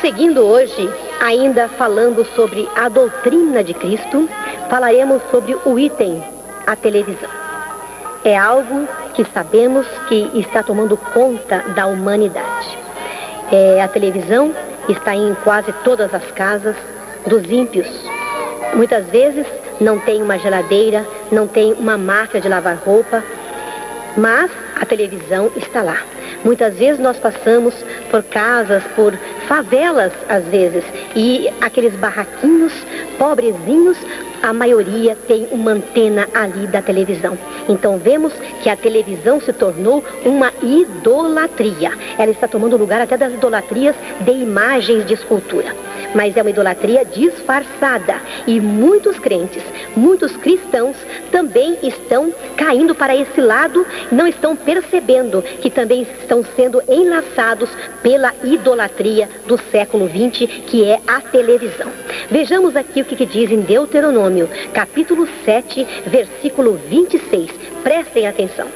Prosseguindo hoje, ainda falando sobre a doutrina de Cristo, falaremos sobre o item, a televisão. É algo que sabemos que está tomando conta da humanidade. A televisão está em quase todas as casas dos ímpios. Muitas vezes não tem uma geladeira, não tem uma máquina de lavar roupa, mas a televisão está lá. Muitas vezes nós passamos por casas, por favelas às vezes, e aqueles barraquinhos pobrezinhos, a maioria tem uma antena ali da televisão. Então vemos que a televisão se tornou uma idolatria. Ela está tomando lugar até das idolatrias de imagens de escultura. Mas é uma idolatria disfarçada. E muitos crentes, muitos cristãos também estão caindo para esse lado, não estão percebendo que também estão sendo enlaçados pela idolatria do século XX, que é a televisão. Vejamos aqui o que diz em Deuteronômio, capítulo 7, versículo 26. Prestem atenção.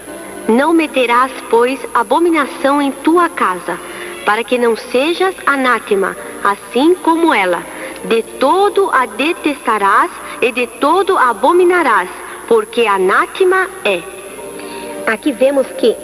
Não meterás, pois, abominação em tua casa, para que não sejas anátema, assim como ela. De todo a detestarás e de todo a abominarás, porque anátema é. Aqui vemos que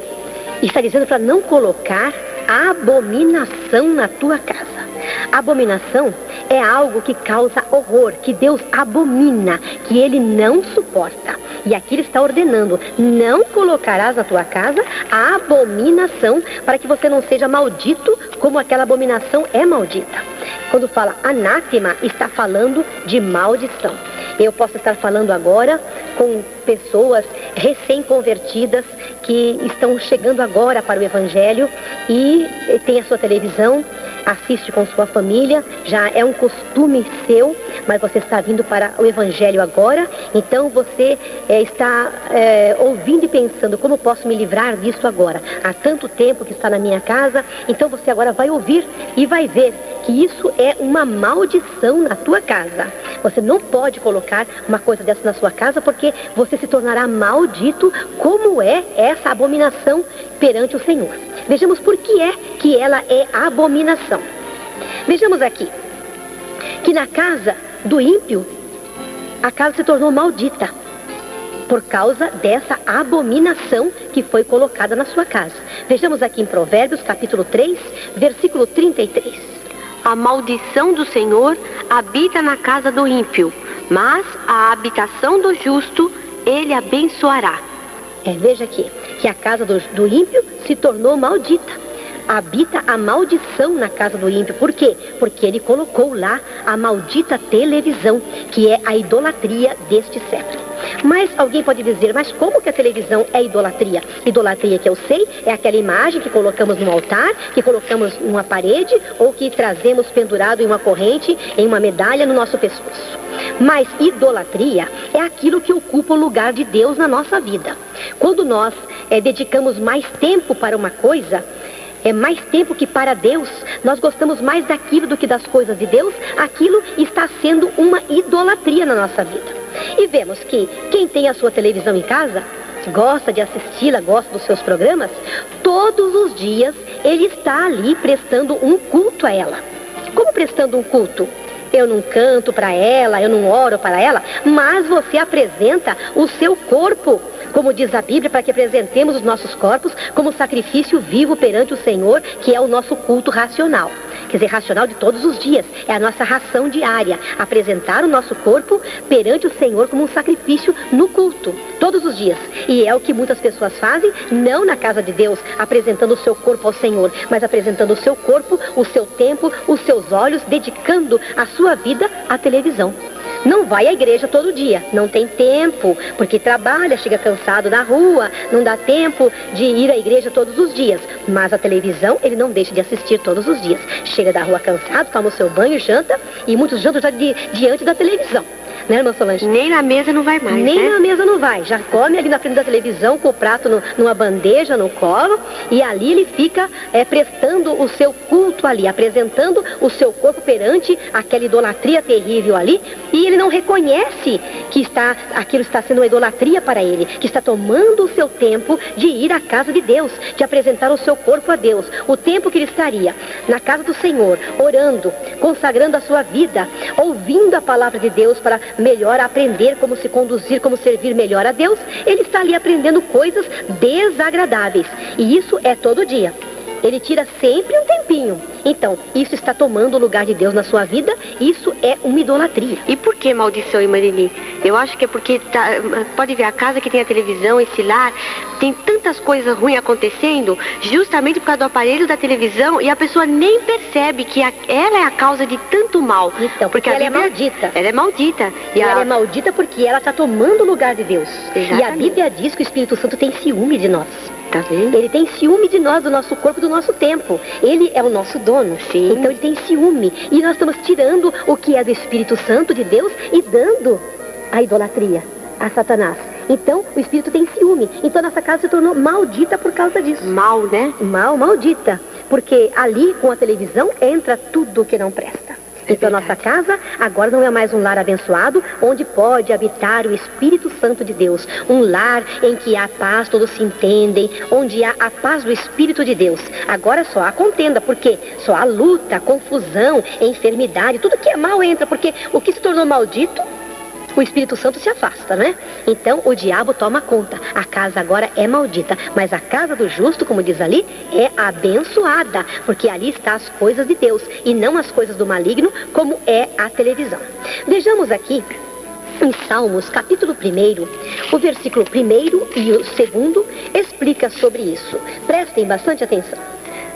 está dizendo para não colocar abominação na tua casa. Abominação é algo que causa horror, que Deus abomina, que Ele não suporta. E aqui Ele está ordenando, não colocarás na tua casa a abominação, para que você não seja maldito como aquela abominação é maldita. Quando fala anátema, está falando de maldição. Eu posso estar falando agora com pessoas recém-convertidas que estão chegando agora para o Evangelho e tem a sua televisão, assiste com sua família, já é um costume seu, mas você está vindo para o Evangelho agora, então você está ouvindo e pensando, como posso me livrar disso agora? Há tanto tempo que está na minha casa, então você agora vai ouvir e vai ver que isso é uma maldição na tua casa. Você não pode colocar uma coisa dessa na sua casa, porque você se tornará maldito, como é essa abominação perante o Senhor. Vejamos por que é que ela é abominação. Vejamos aqui, que na casa do ímpio, a casa se tornou maldita, por causa dessa abominação que foi colocada na sua casa. Vejamos aqui em Provérbios, capítulo 3, versículo 33. A maldição do Senhor habita na casa do ímpio, mas a habitação do justo Ele abençoará. Veja aqui, que a casa do ímpio se tornou maldita. Habita a maldição na casa do ímpio. Por quê? Porque ele colocou lá a maldita televisão, que é a idolatria deste século. Mas alguém pode dizer, mas como que a televisão é idolatria? Idolatria, que eu sei, é aquela imagem que colocamos no altar, que colocamos numa parede, ou que trazemos pendurado em uma corrente, em uma medalha no nosso pescoço. Mas idolatria é aquilo que ocupa o lugar de Deus na nossa vida. Quando nós dedicamos mais tempo para uma coisa, mais tempo que para Deus, nós gostamos mais daquilo do que das coisas de Deus, aquilo está sendo uma idolatria na nossa vida. E vemos que quem tem a sua televisão em casa, gosta de assisti-la, gosta dos seus programas, todos os dias ele está ali prestando um culto a ela. Como prestando um culto? Eu não canto para ela, eu não oro para ela, mas você apresenta o seu corpo, como diz a Bíblia, para que apresentemos os nossos corpos como sacrifício vivo perante o Senhor, que é o nosso culto racional. Quer dizer, racional de todos os dias, é a nossa ração diária, apresentar o nosso corpo perante o Senhor como um sacrifício no culto, todos os dias. E é o que muitas pessoas fazem, não na casa de Deus, apresentando o seu corpo ao Senhor, mas apresentando o seu corpo, o seu tempo, os seus olhos, dedicando a sua vida à televisão. Não vai à igreja todo dia, não tem tempo, porque trabalha, chega cansado na rua, não dá tempo de ir à igreja todos os dias. Mas a televisão ele não deixa de assistir todos os dias. Chega da rua cansado, toma o seu banho, janta, e muitos jantam já diante da televisão. né, irmã Solange? Nem na mesa não vai mais, Nem né? na mesa não vai. Já come ali na frente da televisão com o prato numa bandeja, no colo, e ali ele fica prestando o seu culto ali, apresentando o seu corpo perante aquela idolatria terrível ali, e ele não reconhece que aquilo está sendo uma idolatria para ele, que está tomando o seu tempo de ir à casa de Deus, de apresentar o seu corpo a Deus. O tempo que ele estaria na casa do Senhor, orando, consagrando a sua vida, ouvindo a palavra de Deus para melhor aprender como se conduzir, como servir melhor a Deus, ele está ali aprendendo coisas desagradáveis. E isso é todo dia. Ele tira sempre um tempinho. Então, isso está tomando o lugar de Deus na sua vida. Isso é uma idolatria. E por que maldição, Marilyn? Eu acho que é porque, pode ver, a casa que tem a televisão, esse lar, tem tantas coisas ruins acontecendo, justamente por causa do aparelho da televisão, e a pessoa nem percebe que ela é a causa de tanto mal. Então, porque ela é maldita. Ela é maldita. E ela é maldita porque ela está tomando o lugar de Deus. Exatamente. E a Bíblia diz que o Espírito Santo tem ciúme de nós. Tá vendo? Ele tem ciúme de nós, do nosso corpo, do nosso tempo. Ele é o nosso dono. Sim. Então ele tem ciúme. E nós estamos tirando o que é do Espírito Santo de Deus e dando a idolatria a Satanás. Então o Espírito tem ciúme. Então nossa casa se tornou maldita por causa disso. Mal, né? Maldita. Porque ali, com a televisão, entra tudo que não presta. Então nossa casa agora não é mais um lar abençoado, onde pode habitar o Espírito Santo de Deus. Um lar em que há paz, todos se entendem, onde há a paz do Espírito de Deus. Agora só há contenda, porque só há luta, confusão, enfermidade, tudo que é mal entra, porque o que se tornou maldito, o Espírito Santo se afasta, né? Então o diabo toma conta. A casa agora é maldita, mas a casa do justo, como diz ali, é abençoada, porque ali estão as coisas de Deus e não as coisas do maligno, como é a televisão. Vejamos aqui em Salmos, capítulo 1, o versículo 1 e o 2 explica sobre isso. Prestem bastante atenção.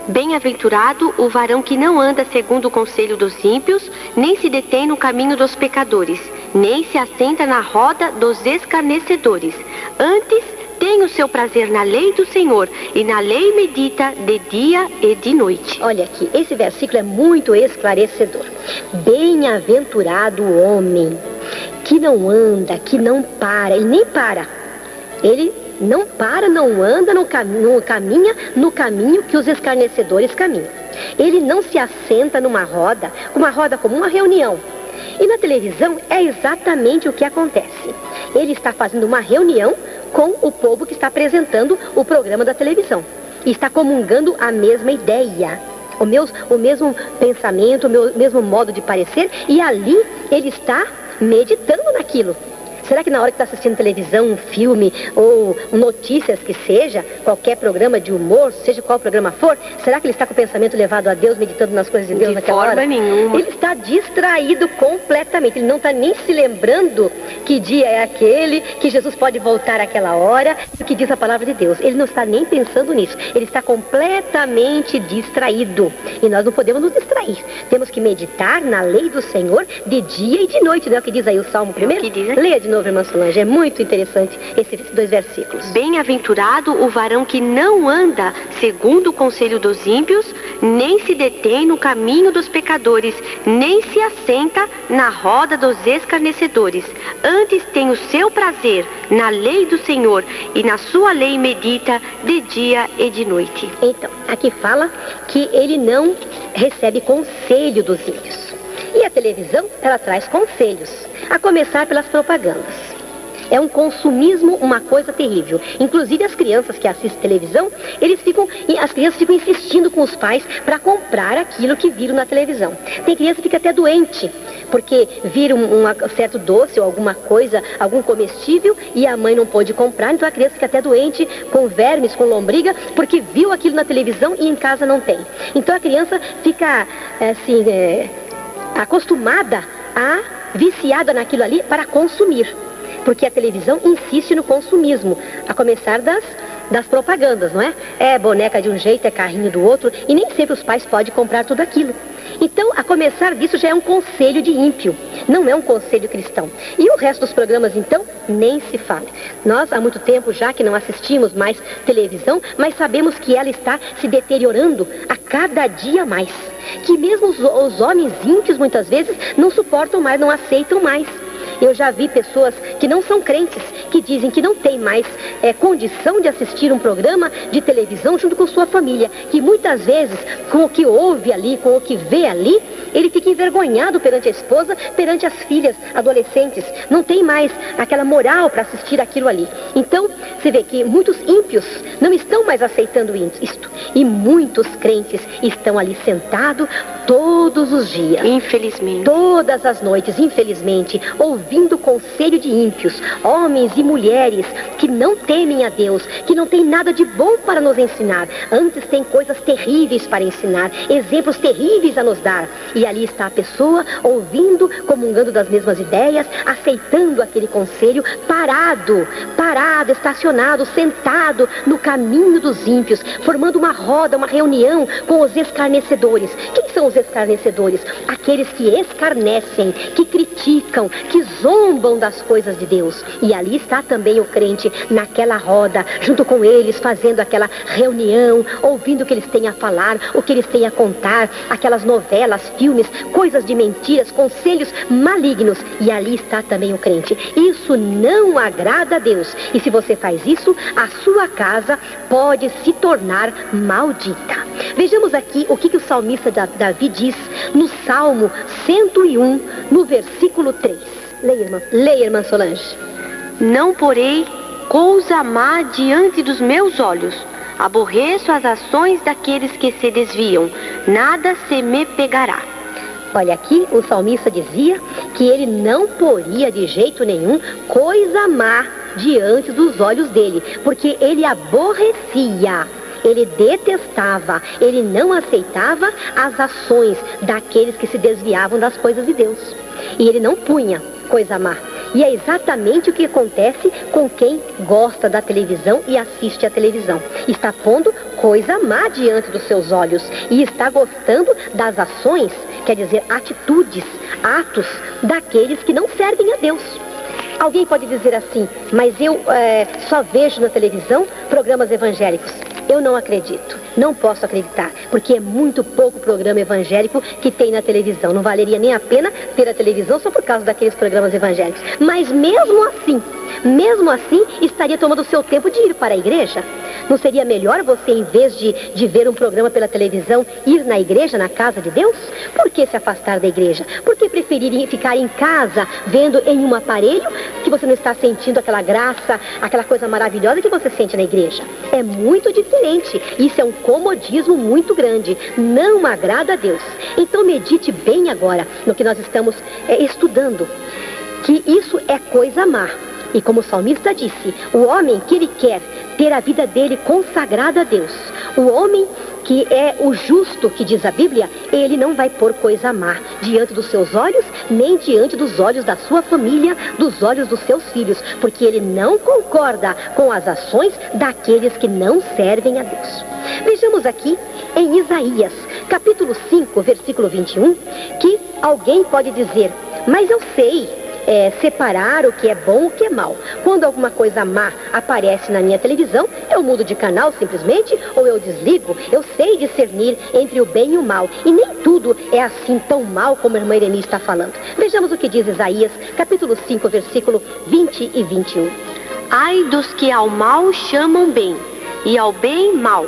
Bem-aventurado o varão que não anda segundo o conselho dos ímpios, nem se detém no caminho dos pecadores, nem se assenta na roda dos escarnecedores. Antes tem o seu prazer na lei do Senhor, e na lei medita de dia e de noite. Olha aqui, esse versículo é muito esclarecedor. Bem-aventurado o homem que não anda, que não para, ele nem para. Ele não para, não anda, não caminha no caminho que os escarnecedores caminham. Ele não se assenta numa roda, como uma reunião. E na televisão é exatamente o que acontece. Ele está fazendo uma reunião com o povo que está apresentando o programa da televisão. E está comungando a mesma ideia, o mesmo pensamento, o mesmo modo de parecer. E ali ele está meditando naquilo. Será que na hora que está assistindo televisão, um filme ou notícias que seja, qualquer programa de humor, seja qual programa for, será que ele está com o pensamento levado a Deus, meditando nas coisas de Deus naquela hora? De forma nenhuma. Ele está distraído completamente. Ele não está nem se lembrando que dia é aquele, que Jesus pode voltar àquela hora, o que diz a palavra de Deus. Ele não está nem pensando nisso. Ele está completamente distraído. E nós não podemos nos distrair. Temos que meditar na lei do Senhor de dia e de noite. Não é o que diz aí o Salmo 1? É o que diz aqui. Leia de novo, irmã Solange. É muito interessante esses 2 versículos. Bem-aventurado o varão que não anda segundo o conselho dos ímpios, nem se detém no caminho dos pecadores, nem se assenta na roda dos escarnecedores. Antes tem o seu prazer na lei do Senhor, e na sua lei medita de dia e de noite. Então, aqui fala que ele não recebe conselho dos ímpios. E a televisão, ela traz conselhos, a começar pelas propagandas. É um consumismo, uma coisa terrível. Inclusive as crianças que assistem televisão, as crianças ficam insistindo com os pais para comprar aquilo que viram na televisão. Tem criança que fica até doente, porque viram um certo doce ou alguma coisa, algum comestível, e a mãe não pôde comprar, então a criança fica até doente, com vermes, com lombriga, porque viu aquilo na televisão e em casa não tem. Então a criança fica, assim, acostumada viciada naquilo ali para consumir. Porque a televisão insiste no consumismo, a começar das propagandas, não é? É boneca de um jeito, é carrinho do outro, e nem sempre os pais podem comprar tudo aquilo. Então, a começar disso já é um conselho de ímpio, não é um conselho cristão. E o resto dos programas, então, nem se fala. Nós, há muito tempo já que não assistimos mais televisão, mas sabemos que ela está se deteriorando a cada dia mais. Que mesmo os homens ímpios, muitas vezes, não suportam mais, não aceitam mais. Eu já vi pessoas que não são crentes, que dizem que não tem mais condição de assistir um programa de televisão junto com sua família, que muitas vezes, com o que ouve ali, com o que vê ali, ele fica envergonhado perante a esposa, perante as filhas adolescentes. Não tem mais aquela moral para assistir aquilo ali. Então, você vê que muitos ímpios não estão mais aceitando isto. E muitos crentes estão ali sentados todos os dias. Infelizmente. Todas as noites, infelizmente, ouvindo o conselho de ímpios, homens e mulheres que não temem a Deus, que não tem nada de bom para nos ensinar. Antes tem coisas terríveis para ensinar, exemplos terríveis a nos dar. E ali está a pessoa ouvindo, comungando das mesmas ideias, aceitando aquele conselho, parado, estacionado, sentado no caminho dos ímpios, formando uma roda, uma reunião com os escarnecedores. Quem são os escarnecedores? Aqueles que escarnecem, que criticam, que zombam das coisas de Deus. E ali está também o crente naquela roda, junto com eles, fazendo aquela reunião, ouvindo o que eles têm a falar, o que eles têm a contar, aquelas novelas, filmes, coisas de mentiras, conselhos malignos. E ali está também o crente. Isso não agrada a Deus. E se você faz isso, a sua casa pode se tornar maldita. Vejamos aqui o que o salmista Davi diz no Salmo 101, no versículo 3. Leia, irmã Solange. Não porei coisa má diante dos meus olhos. Aborreço as ações daqueles que se desviam. Nada se me pegará. Olha, aqui o salmista dizia que ele não poria de jeito nenhum coisa má diante dos olhos dele, porque ele aborrecia, ele detestava, ele não aceitava as ações daqueles que se desviavam das coisas de Deus. E ele não punha coisa má. E é exatamente o que acontece com quem gosta da televisão e assiste a televisão. Está pondo coisa má diante dos seus olhos e está gostando das ações, quer dizer, atitudes, atos daqueles que não servem a Deus. Alguém pode dizer assim, mas eu só vejo na televisão programas evangélicos. Eu não acredito, não posso acreditar, porque é muito pouco programa evangélico que tem na televisão. Não valeria nem a pena ter a televisão só por causa daqueles programas evangélicos. Mas mesmo assim, estaria tomando o seu tempo de ir para a igreja? Não seria melhor você, em vez de ver um programa pela televisão, ir na igreja, na casa de Deus? Por que se afastar da igreja? Por que preferir ficar em casa, vendo em um aparelho, que você não está sentindo aquela graça, aquela coisa maravilhosa que você sente na igreja? É muito diferente. Isso é um comodismo muito grande. Não agrada a Deus. Então medite bem agora no que nós estamos estudando, que isso é coisa má. E como o salmista disse, o homem que ele quer ter a vida dele consagrada a Deus, o homem que é o justo, que diz a Bíblia, ele não vai pôr coisa má diante dos seus olhos, nem diante dos olhos da sua família, dos olhos dos seus filhos, porque ele não concorda com as ações daqueles que não servem a Deus. Vejamos aqui em Isaías, capítulo 5, versículo 21, que alguém pode dizer, mas eu sei separar o que é bom e o que é mal. Quando alguma coisa má aparece na minha televisão, eu mudo de canal simplesmente, ou eu desligo. Eu sei discernir entre o bem e o mal. E nem tudo é assim tão mal como a irmã Ireni está falando. Vejamos o que diz Isaías, capítulo 5, versículo 20 e 21. Ai dos que ao mal chamam bem, e ao bem mal,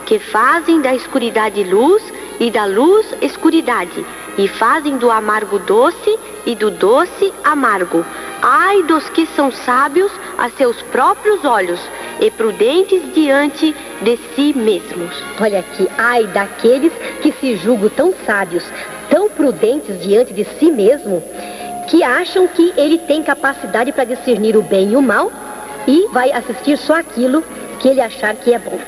que fazem da escuridade luz e da luz escuridade, e fazem do amargo doce e do doce amargo. Ai dos que são sábios a seus próprios olhos e prudentes diante de si mesmos. Olha aqui, ai daqueles que se julgam tão sábios, tão prudentes diante de si mesmo, que acham que ele tem capacidade para discernir o bem e o mal e vai assistir só aquilo que ele achar que é bom.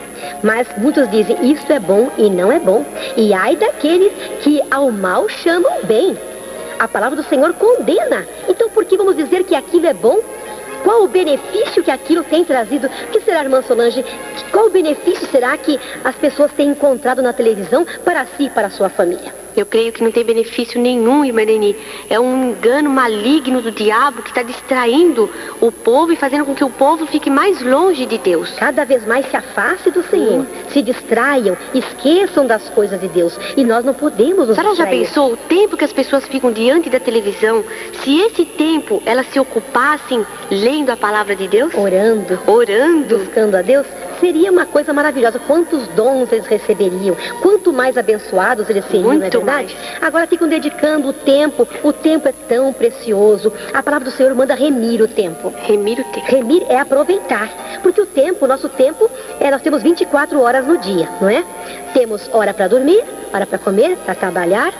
Mas muitos dizem, isso é bom e não é bom. E ai daqueles que ao mal chamam bem. A palavra do Senhor condena. Então por que vamos dizer que aquilo é bom? Qual o benefício que aquilo tem trazido? O que será, irmã Solange? Qual o benefício será que as pessoas têm encontrado na televisão para si e para a sua família? Eu creio que não tem benefício nenhum, irmã Irene. É um engano maligno do diabo que está distraindo o povo e fazendo com que o povo fique mais longe de Deus. Cada vez mais se afaste do Senhor, se distraiam, esqueçam das coisas de Deus. E nós não podemos nos A senhora já distrair. pensou o tempo que as pessoas ficam diante da televisão? Se esse tempo elas se ocupassem lendo a palavra de Deus, Orando, buscando a Deus, seria uma coisa maravilhosa. Quantos dons eles receberiam, quanto mais abençoados eles seriam, não é Muito verdade? Agora ficam dedicando o tempo é tão precioso. A palavra do Senhor manda remir o tempo. remir o tempo. Remir é aproveitar, porque o nosso tempo, nós temos 24 horas no dia, não é? Temos hora para dormir, hora para comer, para trabalhar,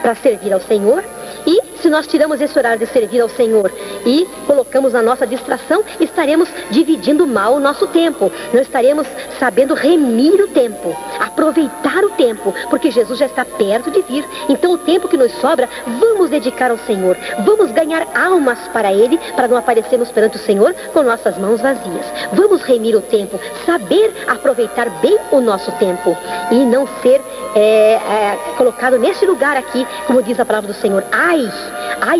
para servir ao Senhor. E se nós tiramos esse horário de servir ao Senhor e colocamos na nossa distração, estaremos dividindo mal o nosso tempo. Não estaremos sabendo remir o tempo, aproveitar o tempo, porque Jesus já está perto de vir. Então o tempo que nos sobra, vamos dedicar ao Senhor. Vamos ganhar almas para Ele, para não aparecermos perante o Senhor com nossas mãos vazias. Vamos remir o tempo, saber aproveitar bem o nosso tempo e não ser colocado nesse lugar aqui, como diz a palavra do Senhor. Ai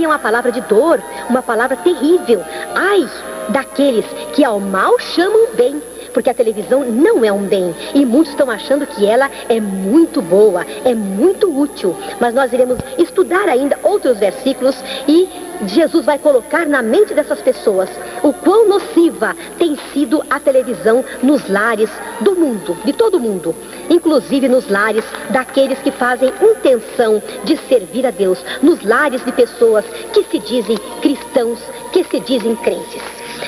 é uma palavra de dor, uma palavra terrível. Ai daqueles que ao mal chamam bem, porque a televisão não é um bem. E muitos estão achando que ela é muito boa, é muito útil. Mas nós iremos estudar ainda outros versículos e Jesus vai colocar na mente dessas pessoas o quão nociva tem sido a televisão nos lares do mundo, de todo mundo. Inclusive nos lares daqueles que fazem intenção de servir a Deus. Nos lares de pessoas que se dizem cristãos, que se dizem crentes.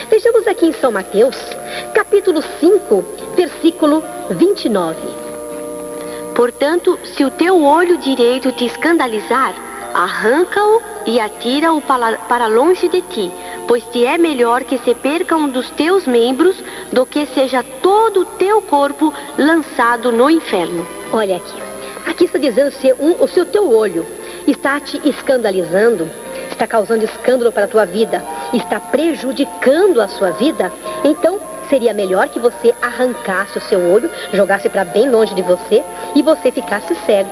Vejamos aqui em São Mateus, capítulo 5, versículo 29. Portanto, se o teu olho direito te escandalizar, arranca-o e atira-o para longe de ti, pois te é melhor que se perca um dos teus membros do que seja todo o teu corpo lançado no inferno. Olha aqui. Aqui está dizendo se o teu olho está te escandalizando, está causando escândalo para a tua vida, está prejudicando a sua vida, então seria melhor que você arrancasse o seu olho, jogasse para bem longe de você e você ficasse cego.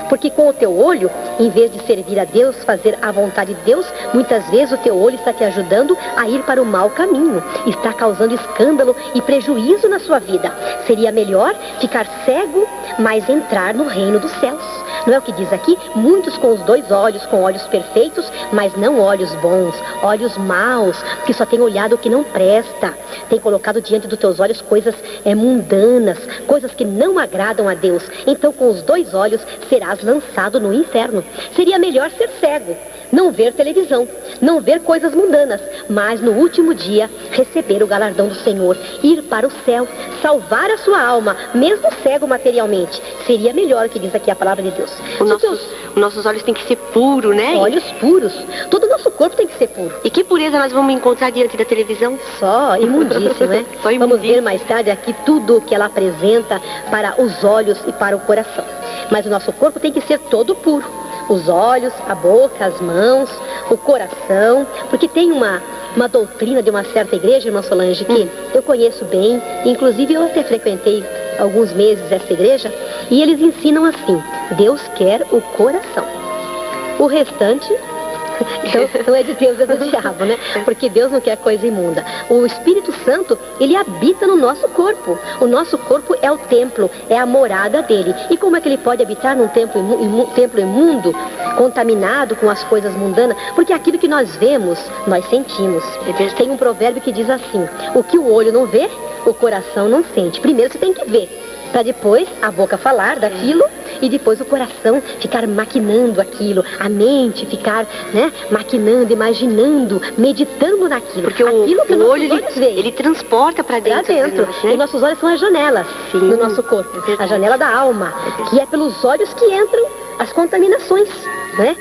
Porque com o teu olho, em vez de servir a Deus, fazer a vontade de Deus, muitas vezes o teu olho está te ajudando a ir para o mau caminho. Está causando escândalo e prejuízo na sua vida. Seria melhor ficar cego, mas entrar no reino dos céus. Não é o que diz aqui? Muitos com os dois olhos, com olhos perfeitos, mas não olhos bons, olhos maus, que só tem olhado o que não presta. Tem colocado diante dos teus olhos coisas mundanas, coisas que não agradam a Deus. Então com os dois olhos serás lançado no inferno. Seria melhor ser cego, não ver televisão, não ver coisas mundanas, mas no último dia receber o galardão do Senhor, ir para o céu, salvar a sua alma, mesmo cego materialmente. Seria melhor, que diz aqui a palavra de Deus. Os nossos olhos têm que ser puros, né? Olhos puros. Todo o nosso corpo tem que ser puro. E que pureza nós vamos encontrar diante da televisão? Só imundície, né? Só imundície. Vamos ver mais tarde aqui tudo o que ela apresenta para os olhos e para o coração. Mas o nosso corpo tem que ser todo puro. Os olhos, a boca, as mãos, o coração. Porque tem uma doutrina de uma certa igreja, irmã Solange, que eu conheço bem. Inclusive eu até frequentei alguns meses essa igreja. E eles ensinam assim: Deus quer o coração. O restante então, não é de Deus, é do diabo, né? Porque Deus não quer coisa imunda. O Espírito Santo, ele habita no nosso corpo. O nosso corpo é o templo, é a morada dele. E como é que ele pode habitar num templo imundo, contaminado com as coisas mundanas? Porque aquilo que nós vemos, nós sentimos. Tem um provérbio que diz assim: o que o olho não vê, o coração não sente. Primeiro você tem que ver, para depois a boca falar daquilo e depois o coração ficar maquinando aquilo, a mente ficar, né, maquinando, imaginando, meditando naquilo. Porque aquilo que o olho, veem, ele transporta para dentro. Nós, né? E nossos olhos são as janelas do nosso corpo, a janela da alma, que é pelos olhos que entram as contaminações, né?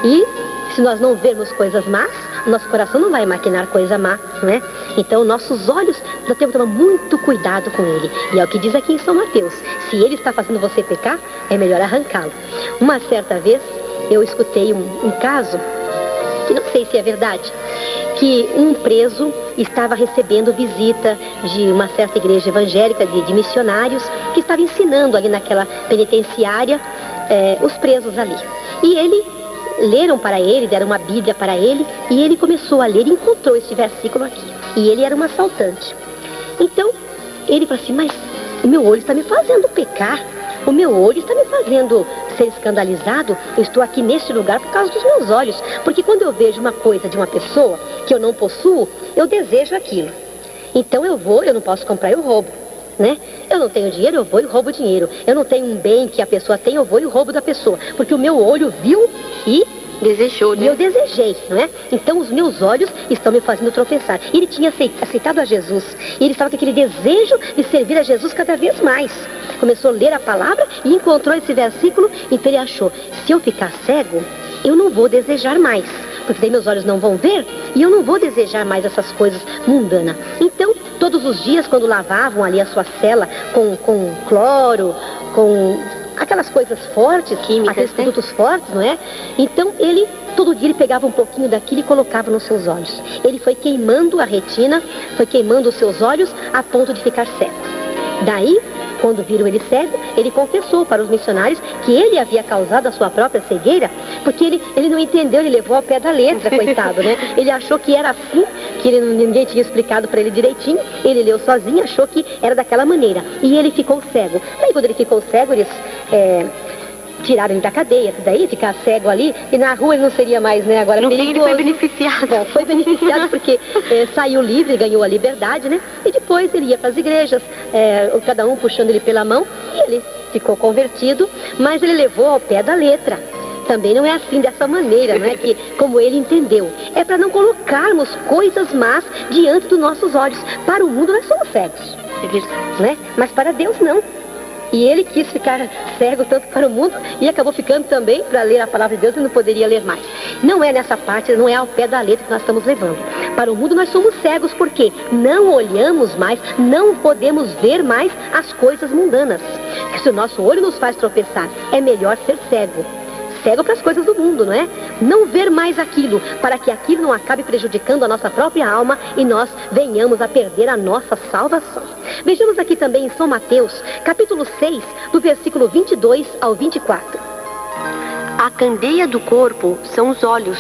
E se nós não vermos coisas más, o nosso coração não vai maquinar coisa má, né? Então, nossos olhos, nós temos que tomar muito cuidado com ele. E é o que diz aqui em São Mateus: se ele está fazendo você pecar, é melhor arrancá-lo. Uma certa vez, eu escutei um caso, que não sei se é verdade, que um preso estava recebendo visita de uma certa igreja evangélica, de missionários, que estava ensinando ali naquela penitenciária os presos ali. E leram para ele, deram uma Bíblia para ele, e ele começou a ler e encontrou esse versículo aqui. E ele era um assaltante. Então, ele falou assim, mas o meu olho está me fazendo pecar, o meu olho está me fazendo ser escandalizado, eu estou aqui neste lugar por causa dos meus olhos, porque quando eu vejo uma coisa de uma pessoa que eu não possuo, eu desejo aquilo. Então eu não posso comprar, eu roubo, né? Eu não tenho dinheiro, eu vou e roubo dinheiro. Eu não tenho um bem que a pessoa tem, eu vou e roubo da pessoa, porque o meu olho viu e desejou, né? E eu desejei, não é? Então os meus olhos estão me fazendo tropeçar. Ele tinha aceitado a Jesus. E ele estava com aquele desejo de servir a Jesus cada vez mais. Começou a ler a palavra e encontrou esse versículo. Então ele achou, se eu ficar cego, eu não vou desejar mais. Porque daí meus olhos não vão ver e eu não vou desejar mais essas coisas mundanas. Então, todos os dias, quando lavavam ali a sua cela com cloro, com aquelas coisas fortes, químicas, aqueles produtos fortes, não é? Então todo dia ele pegava um pouquinho daquilo e colocava nos seus olhos. Ele foi queimando a retina, foi queimando os seus olhos a ponto de ficar cego. Daí, quando viram ele cego, ele confessou para os missionários que ele havia causado a sua própria cegueira, porque ele não entendeu, ele levou ao pé da letra, coitado, né? Ele achou que era assim, que ninguém tinha explicado para ele direitinho, ele leu sozinho, achou que era daquela maneira, e ele ficou cego. Daí quando ele ficou cego, eles tiraram ele da cadeia, daí ficar cego ali, e na rua ele não seria mais, né, agora no perigoso. Fim, ele foi beneficiado. Não, foi beneficiado porque saiu livre, ganhou a liberdade, né? E depois ele ia para as igrejas, cada um puxando ele pela mão, e ele ficou convertido, mas ele levou ao pé da letra. Também não é assim, dessa maneira, não é que, como ele entendeu. É para não colocarmos coisas más diante dos nossos olhos. Para o mundo nós somos cegos, É verdade. né? Mas para Deus não. E ele quis ficar cego tanto para o mundo e acabou ficando também para ler a palavra de Deus e não poderia ler mais. Não é nessa parte, não é ao pé da letra que nós estamos levando. Para o mundo nós somos cegos porque não olhamos mais, não podemos ver mais as coisas mundanas. Se o nosso olho nos faz tropeçar, é melhor ser cego. Cego para as coisas do mundo, não é? Não ver mais aquilo, para que aquilo não acabe prejudicando a nossa própria alma e nós venhamos a perder a nossa salvação. Vejamos aqui também em São Mateus, capítulo 6, do versículo 22 ao 24. A candeia do corpo são os olhos,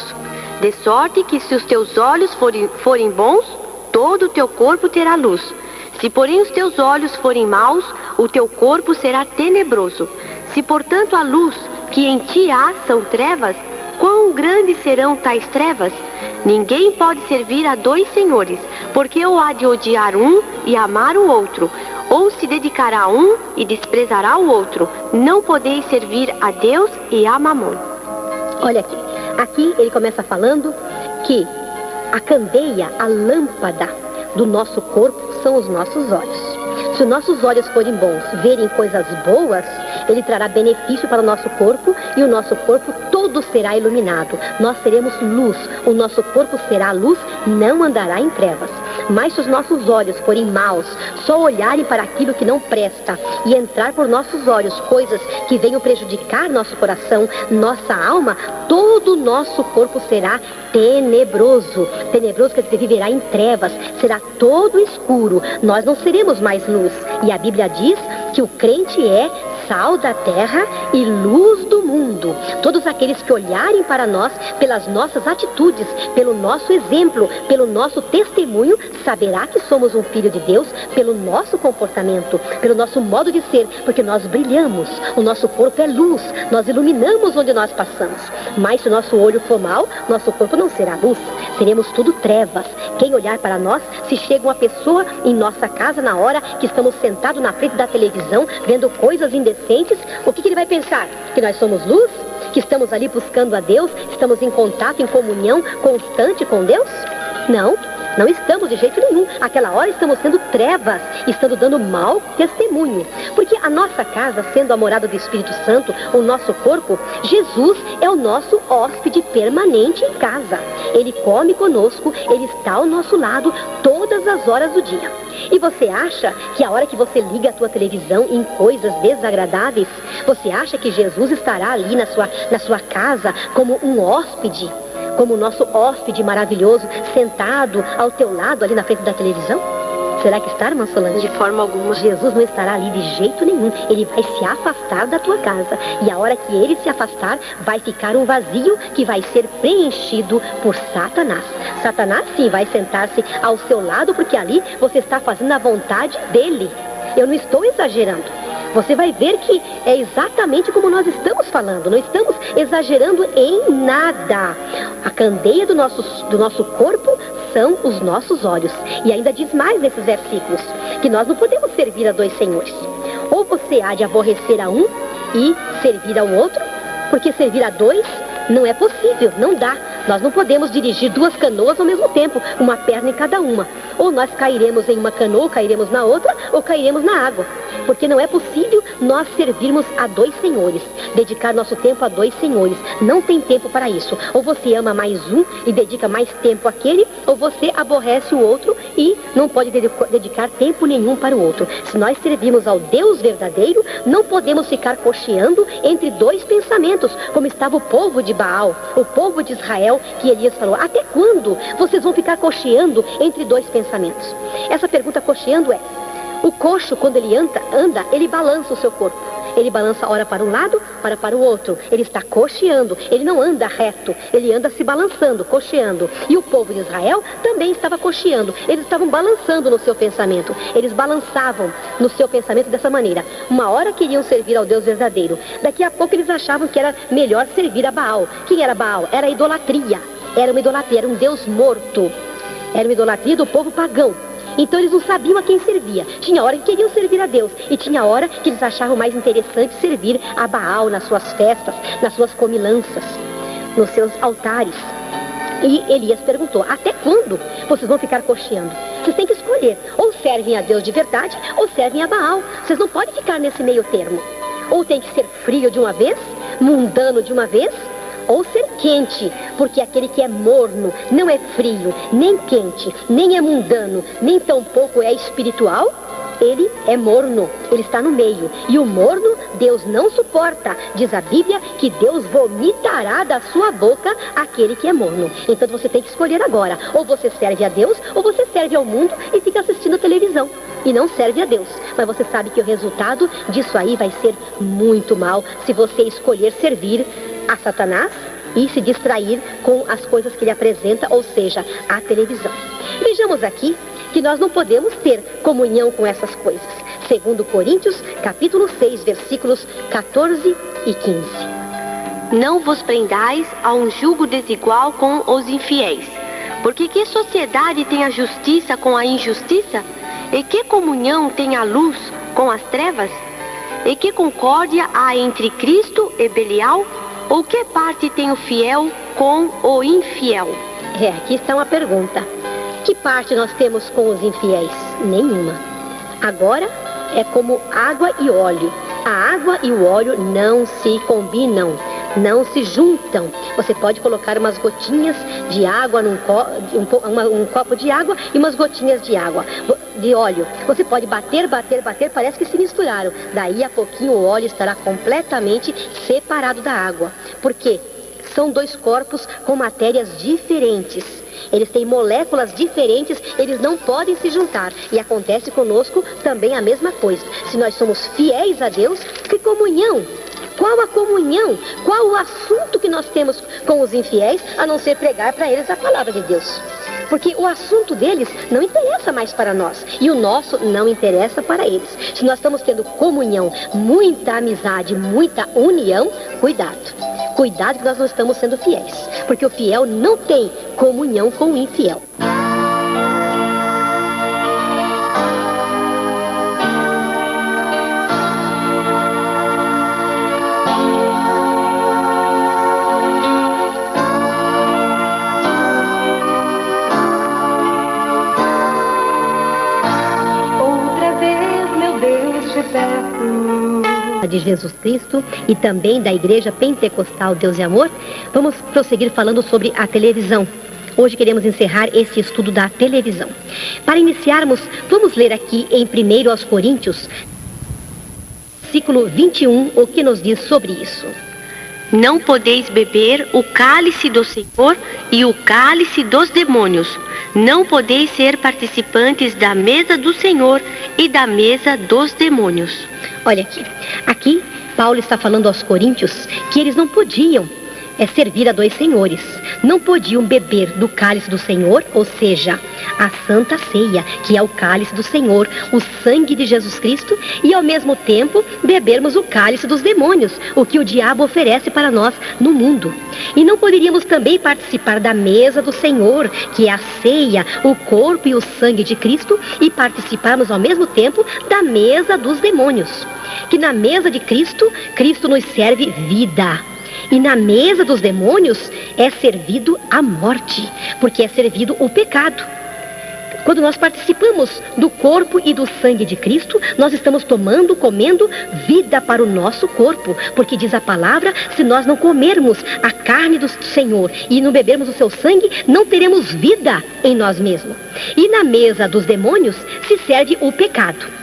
de sorte que se os teus olhos forem bons, todo o teu corpo terá luz. Se porém os teus olhos forem maus, o teu corpo será tenebroso. Se portanto a luz que em ti há são trevas, quão grandes serão tais trevas? Ninguém pode servir a dois senhores, porque ou há de odiar um e amar o outro, ou se dedicará a um e desprezará o outro. Não podeis servir a Deus e a Mamon. Olha aqui. Aqui ele começa falando que a candeia, a lâmpada do nosso corpo são os nossos olhos. Se os nossos olhos forem bons, verem coisas boas, ele trará benefício para o nosso corpo e o nosso corpo todo será iluminado. Nós seremos luz, o nosso corpo será luz, não andará em trevas. Mas se os nossos olhos forem maus, só olharem para aquilo que não presta e entrar por nossos olhos coisas que venham prejudicar nosso coração, nossa alma, todo o nosso corpo será tenebroso. Tenebroso quer dizer, viverá em trevas, será todo escuro. Nós não seremos mais luz. E a Bíblia diz que o crente é sal da terra e luz do mundo. Todos aqueles que olharem para nós pelas nossas atitudes, pelo nosso exemplo, pelo nosso testemunho, saberá que somos um filho de Deus pelo nosso comportamento, pelo nosso modo de ser, porque nós brilhamos, o nosso corpo é luz, nós iluminamos onde nós passamos. Mas se o nosso olho for mau, nosso corpo não será luz, seremos tudo trevas. Quem olhar para nós, se chega uma pessoa em nossa casa na hora que estamos sentados na frente da televisão, vendo coisas indecentes, o que ele vai pensar? Que nós somos luz? Que estamos ali buscando a Deus? Estamos em contato, em comunhão constante com Deus? Não, não estamos de jeito nenhum. Aquela hora estamos sendo trevas, estamos dando mau testemunho. Porque a nossa casa, sendo a morada do Espírito Santo, o nosso corpo, Jesus é o nosso hóspede permanente em casa. Ele come conosco, ele está ao nosso lado todas as horas do dia. E você acha que a hora que você liga a tua televisão em coisas desagradáveis, você acha que Jesus estará ali na sua casa como um hóspede? Como o nosso hóspede maravilhoso, sentado ao teu lado ali na frente da televisão? Será que está, irmã Solange? De forma alguma. Jesus não estará ali de jeito nenhum. Ele vai se afastar da tua casa. E a hora que ele se afastar, vai ficar um vazio que vai ser preenchido por Satanás. Satanás, sim, vai sentar-se ao seu lado, porque ali você está fazendo a vontade dele. Eu não estou exagerando. Você vai ver que é exatamente como nós estamos falando. Não estamos exagerando em nada. A candeia do nosso corpo são os nossos olhos. E ainda diz mais nesses versículos, que nós não podemos servir a dois senhores. Ou você há de aborrecer a um e servir ao outro, porque servir a dois não é possível, não dá. Nós não podemos dirigir duas canoas ao mesmo tempo, uma perna em cada uma. Ou nós cairemos em uma canoa, ou cairemos na outra, ou cairemos na água. Porque não é possível nós servirmos a dois senhores, dedicar nosso tempo a dois senhores. Não tem tempo para isso. Ou você ama mais um e dedica mais tempo àquele, ou você aborrece o outro e não pode dedicar tempo nenhum para o outro. Se nós servimos ao Deus verdadeiro, não podemos ficar cocheando entre dois pensamentos, como estava o povo de Baal, o povo de Israel, que Elias falou: até quando vocês vão ficar cocheando entre dois pensamentos? Essa pergunta cocheando é: o coxo, quando ele anda, ele balança o seu corpo. Ele balança ora para um lado, ora para o outro. Ele está cocheando, ele não anda reto, ele anda se balançando, cocheando. E o povo de Israel também estava cocheando. Eles estavam balançando no seu pensamento. Eles balançavam no seu pensamento dessa maneira. Uma hora queriam servir ao Deus verdadeiro. Daqui a pouco eles achavam que era melhor servir a Baal. Quem era Baal? Era a idolatria. Era uma idolatria, era um Deus morto. Era uma idolatria do povo pagão. Então eles não sabiam a quem servia. Tinha hora que queriam servir a Deus. E tinha hora que eles achavam mais interessante servir a Baal nas suas festas, nas suas comilanças, nos seus altares. E Elias perguntou: até quando vocês vão ficar cocheando? Vocês têm que escolher. Ou servem a Deus de verdade, ou servem a Baal. Vocês não podem ficar nesse meio termo. Ou tem que ser frio de uma vez, mundano de uma vez, ou ser quente, porque aquele que é morno não é frio, nem quente, nem é mundano, nem tampouco é espiritual. Ele é morno, ele está no meio. E o morno Deus não suporta. Diz a Bíblia que Deus vomitará da sua boca aquele que é morno. Então você tem que escolher agora. Ou você serve a Deus, ou você serve ao mundo e fica assistindo televisão e não serve a Deus. Mas você sabe que o resultado disso aí vai ser muito mal se você escolher servir a Satanás e se distrair com as coisas que ele apresenta, ou seja, a televisão. Vejamos aqui que nós não podemos ter comunhão com essas coisas. Segundo Coríntios, capítulo 6, versículos 14 e 15. Não vos prendais a um jugo desigual com os infiéis. Porque que sociedade tem a justiça com a injustiça? E que comunhão tem a luz com as trevas? E que concórdia há entre Cristo e Belial? Ou que parte tem o fiel com o infiel? Aqui está uma pergunta. Que parte nós temos com os infiéis? Nenhuma. Agora é como água e óleo. A água e o óleo não se combinam, não se juntam. Você pode colocar umas gotinhas de água um copo de água e umas gotinhas de óleo. Você pode bater, parece que se misturaram. Daí a pouquinho o óleo estará completamente separado da água. Por quê? São dois corpos com matérias diferentes. Eles têm moléculas diferentes, eles não podem se juntar. E acontece conosco também a mesma coisa. Se nós somos fiéis a Deus, que comunhão? Qual a comunhão? Qual o assunto que nós temos com os infiéis, a não ser pregar para eles a palavra de Deus? Porque o assunto deles não interessa mais para nós. E o nosso não interessa para eles. Se nós estamos tendo comunhão, muita amizade, muita união, cuidado. Cuidado que nós não estamos sendo fiéis. Porque o fiel não tem comunhão com o infiel. De Jesus Cristo e também da Igreja Pentecostal Deus e Amor, vamos prosseguir falando sobre a televisão. Hoje queremos encerrar esse estudo da televisão. Para iniciarmos, vamos ler aqui em 1 aos Coríntios, versículo 21, o que nos diz sobre isso. Não podeis beber o cálice do Senhor e o cálice dos demônios. Não podeis ser participantes da mesa do Senhor e da mesa dos demônios. Olha aqui. Aqui, Paulo está falando aos coríntios que eles não podiam servir a dois senhores. Não podiam beber do cálice do Senhor, ou seja, a Santa Ceia, que é o cálice do Senhor, o sangue de Jesus Cristo, e ao mesmo tempo bebermos o cálice dos demônios, o que o diabo oferece para nós no mundo. E não poderíamos também participar da mesa do Senhor, que é a ceia, o corpo e o sangue de Cristo, e participarmos ao mesmo tempo da mesa dos demônios. Que na mesa de Cristo, Cristo nos serve vida. E na mesa dos demônios é servido a morte, porque é servido o pecado. Quando nós participamos do corpo e do sangue de Cristo, nós estamos comendo vida para o nosso corpo, porque diz a palavra, se nós não comermos a carne do Senhor e não bebermos o seu sangue, não teremos vida em nós mesmos. E na mesa dos demônios se serve o pecado.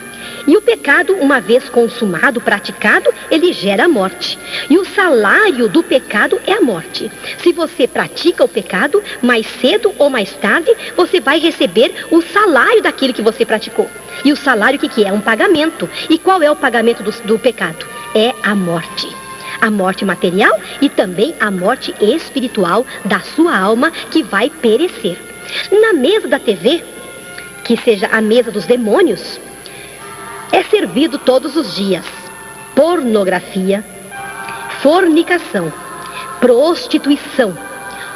E o pecado, uma vez consumado, praticado, ele gera a morte. E o salário do pecado é a morte. Se você pratica o pecado, mais cedo ou mais tarde, você vai receber o salário daquilo que você praticou. E o salário, o que é? Um pagamento. E qual é o pagamento do pecado? É a morte. A morte material e também a morte espiritual da sua alma, que vai perecer. Na mesa da TV, que seja a mesa dos demônios, é servido todos os dias pornografia, fornicação, prostituição,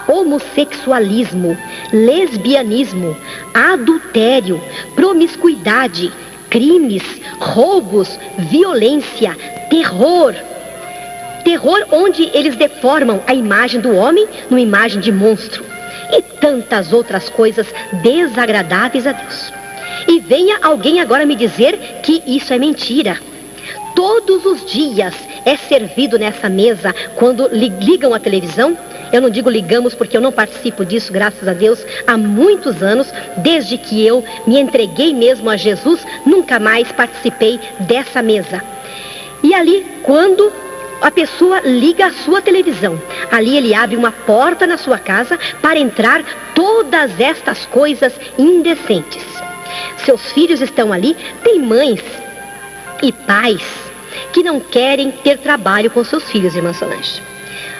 homossexualismo, lesbianismo, adultério, promiscuidade, crimes, roubos, violência, terror. Terror onde eles deformam a imagem do homem numa imagem de monstro. E tantas outras coisas desagradáveis a Deus. E venha alguém agora me dizer que isso é mentira. Todos os dias é servido nessa mesa quando ligam a televisão. Eu não digo ligamos porque eu não participo disso, graças a Deus, há muitos anos. Desde que eu me entreguei mesmo a Jesus, nunca mais participei dessa mesa. E ali, quando a pessoa liga a sua televisão, ali ele abre uma porta na sua casa para entrar todas estas coisas indecentes. Seus filhos estão ali. Tem mães e pais que não querem ter trabalho com seus filhos, irmã Solange.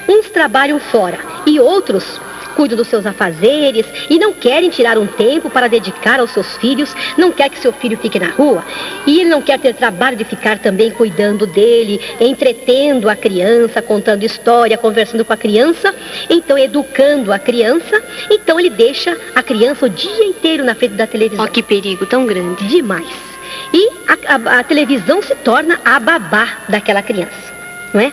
Uns trabalham fora e outros cuidam dos seus afazeres e não querem tirar um tempo para dedicar aos seus filhos, não quer que seu filho fique na rua, e ele não quer ter trabalho de ficar também cuidando dele, entretendo a criança, contando história, conversando com a criança, então educando a criança, então ele deixa a criança o dia inteiro na frente da televisão. Ó, que perigo tão grande. Demais. E a televisão se torna a babá daquela criança, não é?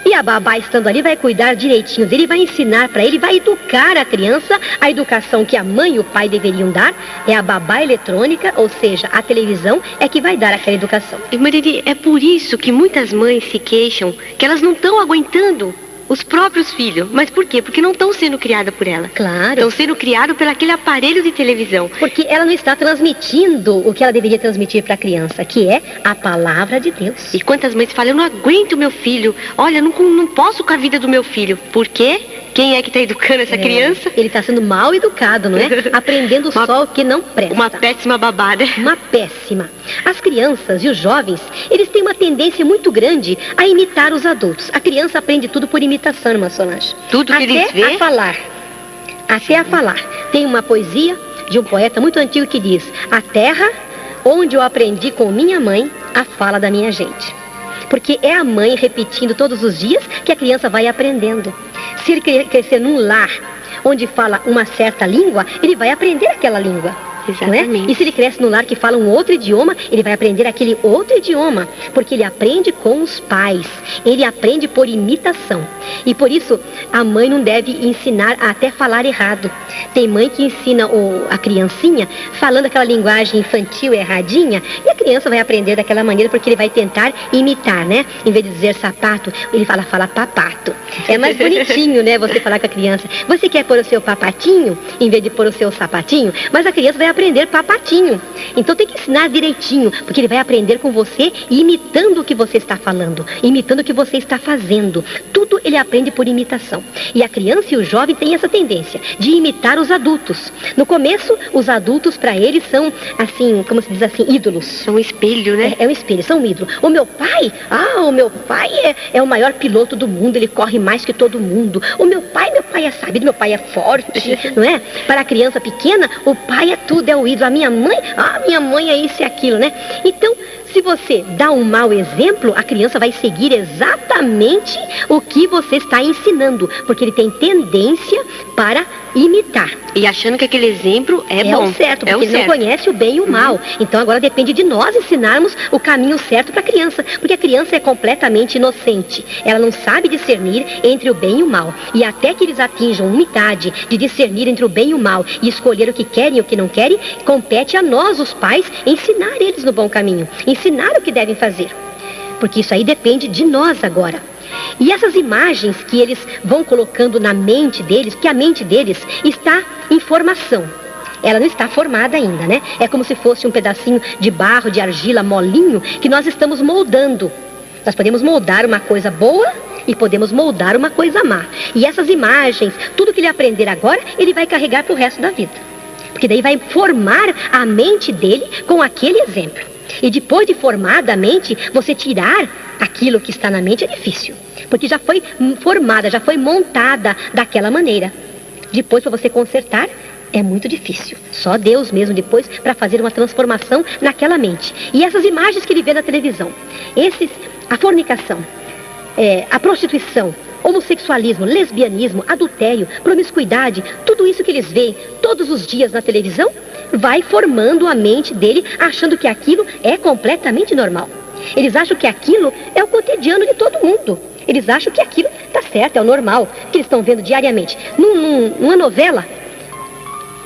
E a babá estando ali vai cuidar direitinho dele, vai ensinar para ele, vai educar a criança. A educação que a mãe e o pai deveriam dar é a babá eletrônica, ou seja, a televisão é que vai dar aquela educação. Irmã Lili, é por isso que muitas mães se queixam que elas não estão aguentando os próprios filhos. Mas por quê? Porque não estão sendo criadas por ela. Claro. Estão sendo criados por aquele aparelho de televisão. Porque ela não está transmitindo o que ela deveria transmitir para a criança, que é a palavra de Deus. E quantas mães falam, eu não aguento meu filho. Olha, não posso com a vida do meu filho. Por quê? Quem é que está educando essa criança? Ele está sendo mal educado, não é? Aprendendo só o que não presta. Uma péssima babada. Uma péssima. As crianças e os jovens, eles têm uma tendência muito grande a imitar os adultos. A criança aprende tudo por imitação, irmã Solange. Tudo que eles vê? Até a falar. Até a falar. Tem uma poesia de um poeta muito antigo que diz: a terra onde eu aprendi com minha mãe a fala da minha gente. Porque é a mãe repetindo todos os dias que a criança vai aprendendo. Se ele crescer num lar onde fala uma certa língua, ele vai aprender aquela língua. Exatamente. Não é? E se ele cresce num lar que fala um outro idioma, ele vai aprender aquele outro idioma. Porque ele aprende com os pais. Ele aprende por imitação. E por isso, a mãe não deve ensinar a até falar errado. Tem mãe que ensina a criancinha falando aquela linguagem infantil erradinha, e a criança vai aprender daquela maneira porque ele vai tentar imitar, né? Em vez de dizer sapato, ele fala papato. É mais bonitinho, né? Você falar com a criança, você quer pôr o seu papatinho, em vez de pôr o seu sapatinho? Mas a criança vai aprender papatinho. Então tem que ensinar direitinho, porque ele vai aprender com você imitando o que você está falando, imitando o que você está fazendo. Tudo tudo ele aprende por imitação. E a criança e o jovem têm essa tendência de imitar os adultos. No começo, os adultos para eles são, assim, como se diz assim, ídolos. São um espelho, né? É um espelho, são um ídolo. O meu pai é o maior piloto do mundo, ele corre mais que todo mundo. O meu pai é sabido, meu pai é forte, não é? Para a criança pequena, o pai é tudo, é o ídolo. Minha mãe é isso e aquilo, né? Então, se você dá um mau exemplo, a criança vai seguir exatamente o que você está ensinando, porque ele tem tendência para imitar. E achando que aquele exemplo é bom. É o certo, porque ele não conhece o bem e o mal. Então agora depende de nós ensinarmos o caminho certo para a criança, porque a criança é completamente inocente. Ela não sabe discernir entre o bem e o mal. E até que eles atinjam uma idade de discernir entre o bem e o mal e escolher o que querem e o que não querem, compete a nós, os pais, ensinar eles no bom caminho, ensinar o que devem fazer. Porque isso aí depende de nós agora. E essas imagens que eles vão colocando na mente deles, porque a mente deles está em formação. Ela não está formada ainda, né? É como se fosse um pedacinho de barro, de argila, molinho, que nós estamos moldando. Nós podemos moldar uma coisa boa e podemos moldar uma coisa má. E essas imagens, tudo que ele aprender agora, ele vai carregar para o resto da vida. Porque daí vai formar a mente dele com aquele exemplo. E depois de formada a mente, você tirar aquilo que está na mente é difícil. Porque já foi formada, já foi montada daquela maneira. Depois, para você consertar, é muito difícil. Só Deus mesmo depois para fazer uma transformação naquela mente. E essas imagens que ele vê na televisão, a fornicação, a prostituição, homossexualismo, lesbianismo, adultério, promiscuidade, tudo isso que eles veem todos os dias na televisão, vai formando a mente dele, achando que aquilo é completamente normal. Eles acham que aquilo é o cotidiano de todo mundo. Eles acham que aquilo está certo, é o normal, que eles estão vendo diariamente. Numa novela,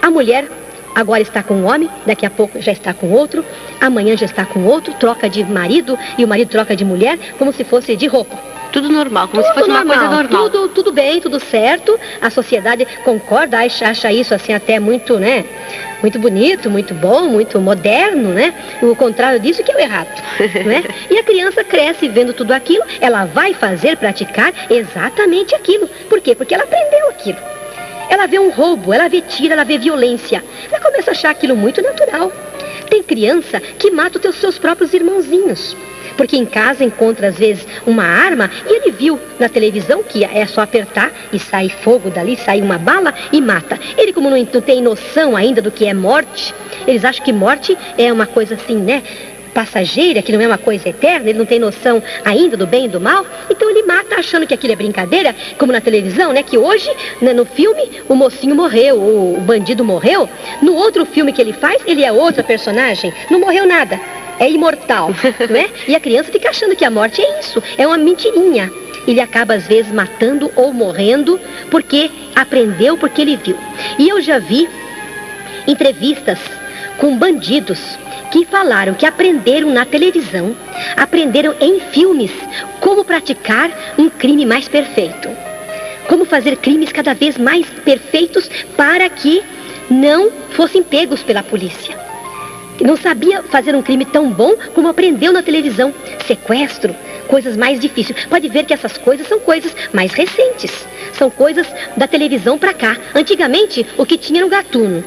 a mulher agora está com um homem, daqui a pouco já está com outro, amanhã já está com outro, troca de marido e o marido troca de mulher, como se fosse de roupa. Tudo normal, como se fosse uma coisa normal. Tudo bem, tudo certo. A sociedade concorda, acha isso assim até muito, né? Muito bonito, muito bom, muito moderno, né? O contrário disso que é o errado, né? E a criança cresce vendo tudo aquilo, ela vai praticar exatamente aquilo. Por quê? Porque ela aprendeu aquilo. Ela vê um roubo, ela vê tiro, ela vê violência. Ela começa a achar aquilo muito natural. Tem criança que mata os seus próprios irmãozinhos. Porque em casa encontra às vezes uma arma e ele viu na televisão que é só apertar e sai fogo dali, sai uma bala e mata. Ele, como não tem noção ainda do que é morte, eles acham que morte é uma coisa assim, né, passageira, que não é uma coisa eterna, ele não tem noção ainda do bem e do mal, então ele mata achando que aquilo é brincadeira, como na televisão, né, que hoje, né, no filme, o mocinho morreu, o bandido morreu, no outro filme que ele faz, ele é outra personagem, não morreu nada. É imortal, não é? E a criança fica achando que a morte é isso, é uma mentirinha. Ele acaba às vezes matando ou morrendo porque aprendeu, porque ele viu. E eu já vi entrevistas com bandidos que falaram que aprenderam na televisão, aprenderam em filmes como praticar um crime mais perfeito. Como fazer crimes cada vez mais perfeitos para que não fossem pegos pela polícia. Não sabia fazer um crime tão bom como aprendeu na televisão. Sequestro, coisas mais difíceis. Pode ver que essas coisas são coisas mais recentes. São coisas da televisão para cá. Antigamente, o que tinha era um gatuno.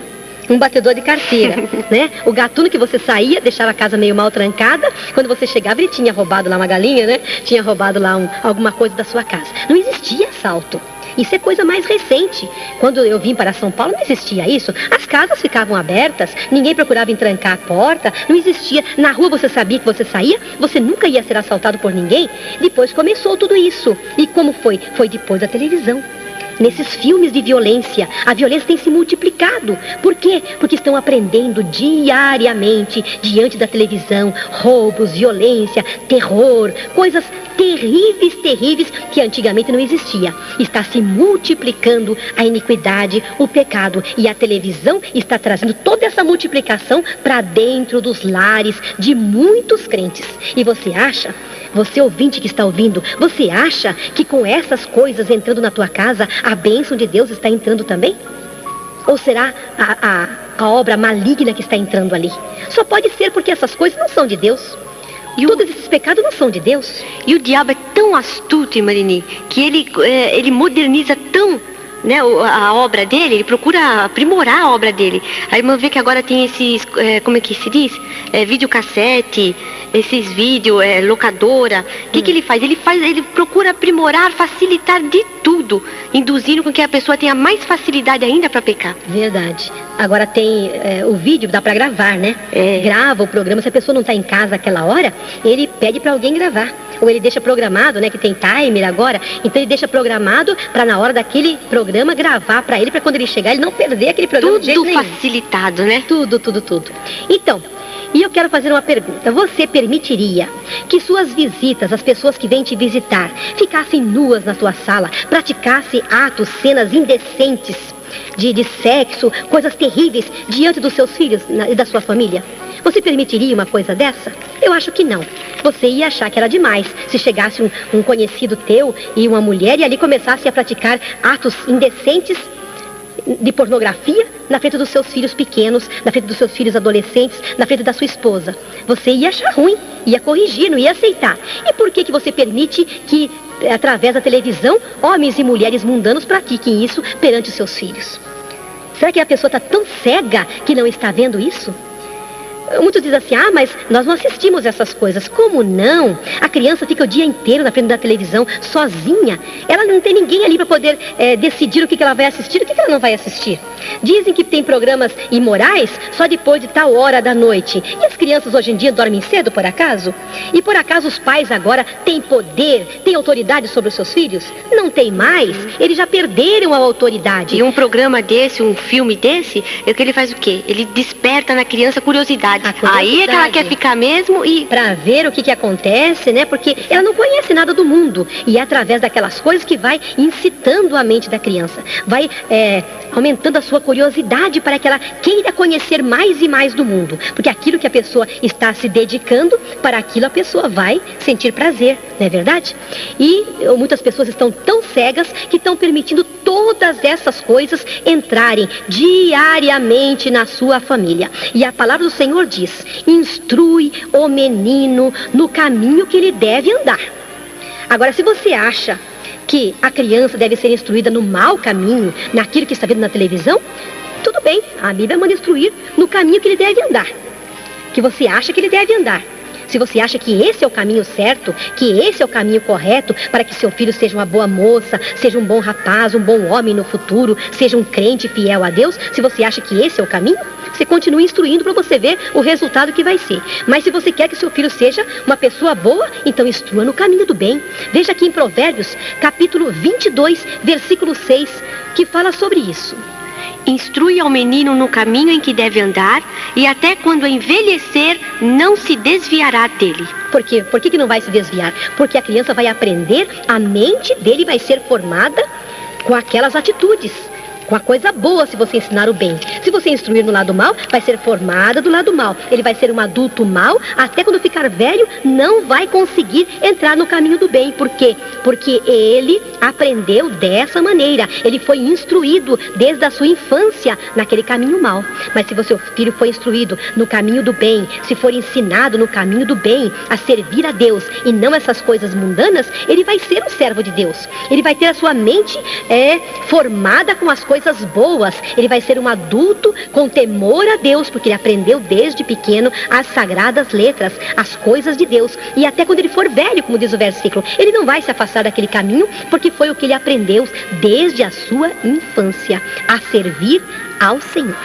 Um batedor de carteira, né? O gatuno que você saía, deixava a casa meio mal trancada. Quando você chegava, ele tinha roubado lá uma galinha, né? Tinha roubado lá alguma coisa da sua casa. Não existia assalto. Isso é coisa mais recente. Quando eu vim para São Paulo, não existia isso. As casas ficavam abertas, ninguém procurava entrancar a porta, não existia. Na rua você sabia que você saía, você nunca ia ser assaltado por ninguém. Depois começou tudo isso. E como foi? Foi depois da televisão. Nesses filmes de violência, a violência tem se multiplicado. Por quê? Porque estão aprendendo diariamente, diante da televisão, roubos, violência, terror, coisas terríveis, terríveis, que antigamente não existia. Está se multiplicando a iniquidade, o pecado. E a televisão está trazendo toda essa multiplicação para dentro dos lares de muitos crentes. E você acha... Você ouvinte que está ouvindo, você acha que com essas coisas entrando na tua casa, a bênção de Deus está entrando também? Ou será a obra maligna que está entrando ali? Só pode ser porque essas coisas não são de Deus. E todos esses pecados não são de Deus. E o diabo é tão tão astuto, Marini, que ele moderniza tão, né, a obra dele, ele procura aprimorar a obra dele. A irmã vê que agora tem esses, como é que se diz? Videocassete, esses vídeos, locadora. O que ele faz? Ele procura aprimorar, facilitar de tudo, induzindo com que a pessoa tenha mais facilidade ainda para pecar. Verdade. Agora tem o vídeo, dá para gravar, né? Grava o programa, se a pessoa não está em casa naquela hora, ele pede para alguém gravar. Ou ele deixa programado, né, que tem timer agora, então ele deixa programado para na hora daquele programa gravar para ele, para quando ele chegar ele não perder aquele programa de jeito nenhum. Tudo facilitado, né? Tudo. Então, e eu quero fazer uma pergunta. Você permitiria que suas visitas, as pessoas que vêm te visitar, ficassem nuas na sua sala, praticassem atos, cenas indecentes de sexo, coisas terríveis diante dos seus filhos e da sua família? Você permitiria uma coisa dessa? Eu acho que não. Você ia achar que era demais se chegasse um conhecido teu e uma mulher e ali começasse a praticar atos indecentes de pornografia na frente dos seus filhos pequenos, na frente dos seus filhos adolescentes, na frente da sua esposa. Você ia achar ruim, ia corrigir, não ia aceitar. E por que você permite que, através da televisão, homens e mulheres mundanos pratiquem isso perante os seus filhos? Será que a pessoa está tão cega que não está vendo isso? Muitos dizem assim, mas nós não assistimos essas coisas. Como não? A criança fica o dia inteiro na frente da televisão, sozinha. Ela não tem ninguém ali para poder decidir o que ela vai assistir e o que ela não vai assistir. Dizem que tem programas imorais só depois de tal hora da noite. E as crianças hoje em dia dormem cedo, por acaso? E por acaso os pais agora têm poder, têm autoridade sobre os seus filhos? Não tem mais. Eles já perderam a autoridade. E um programa desse, um filme desse, é que ele faz o quê? Ele desperta na criança curiosidade. Aí é que ela quer ficar mesmo e... Pra ver o que acontece, né? Porque ela não conhece nada do mundo. E é através daquelas coisas que vai incitando a mente da criança. Vai aumentando a sua curiosidade para que ela queira conhecer mais e mais do mundo. Porque aquilo que a pessoa está se dedicando, para aquilo a pessoa vai sentir prazer. Não é verdade? E muitas pessoas estão tão cegas que estão permitindo todas essas coisas entrarem diariamente na sua família. E a palavra do Senhor diz, instrui o menino no caminho que ele deve andar. Agora, se você acha que a criança deve ser instruída no mau caminho, naquilo que está vendo na televisão, tudo bem, a Bíblia manda instruir no caminho que ele deve andar, que você acha que ele deve andar. Se você acha que esse é o caminho certo, que esse é o caminho correto para que seu filho seja uma boa moça, seja um bom rapaz, um bom homem no futuro, seja um crente fiel a Deus, se você acha que esse é o caminho, você continua instruindo para você ver o resultado que vai ser. Mas se você quer que seu filho seja uma pessoa boa, então instrua no caminho do bem. Veja aqui em Provérbios, capítulo 22, versículo 6, que fala sobre isso. Instrui ao menino no caminho em que deve andar, e até quando envelhecer, não se desviará dele. Por quê? Por que não vai se desviar? Porque a criança vai aprender, a mente dele vai ser formada com aquelas atitudes. Com a coisa boa, se você ensinar o bem. Se você instruir no lado mal, vai ser formada do lado mal. Ele vai ser um adulto mau, até quando ficar velho, não vai conseguir entrar no caminho do bem. Por quê? Porque ele aprendeu dessa maneira. Ele foi instruído desde a sua infância naquele caminho mau. Mas se o seu filho foi instruído no caminho do bem, se for ensinado no caminho do bem, a servir a Deus e não essas coisas mundanas, ele vai ser um servo de Deus. Ele vai ter a sua mente formada com as coisas boas. Ele vai ser um adulto com temor a Deus, porque ele aprendeu desde pequeno as sagradas letras, as coisas de Deus. E até quando ele for velho, como diz o versículo, ele não vai se afastar daquele caminho, porque foi o que ele aprendeu desde a sua infância, a servir ao Senhor.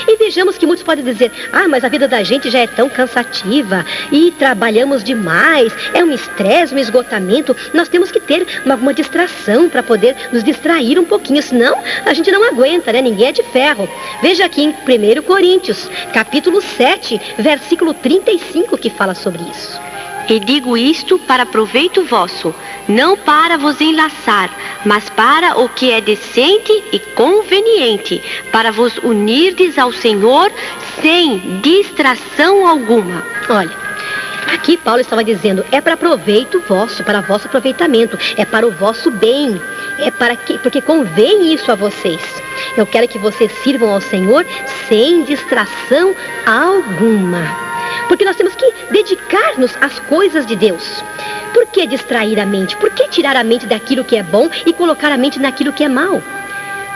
E vejamos que muitos podem dizer, mas a vida da gente já é tão cansativa e trabalhamos demais, é um estresse, um esgotamento, nós temos que ter uma distração para poder nos distrair um pouquinho, senão a gente não aguenta, né? Ninguém é de ferro. Veja aqui em 1 Coríntios, capítulo 7, versículo 35, que fala sobre isso. E digo isto para proveito vosso, não para vos enlaçar, mas para o que é decente e conveniente, para vos unirdes ao Senhor sem distração alguma. Olha, aqui Paulo estava dizendo, é para proveito vosso, para vosso aproveitamento, é para o vosso bem, porque convém isso a vocês. Eu quero que vocês sirvam ao Senhor sem distração alguma. Porque nós temos que dedicar-nos às coisas de Deus. Por que distrair a mente? Por que tirar a mente daquilo que é bom e colocar a mente naquilo que é mal?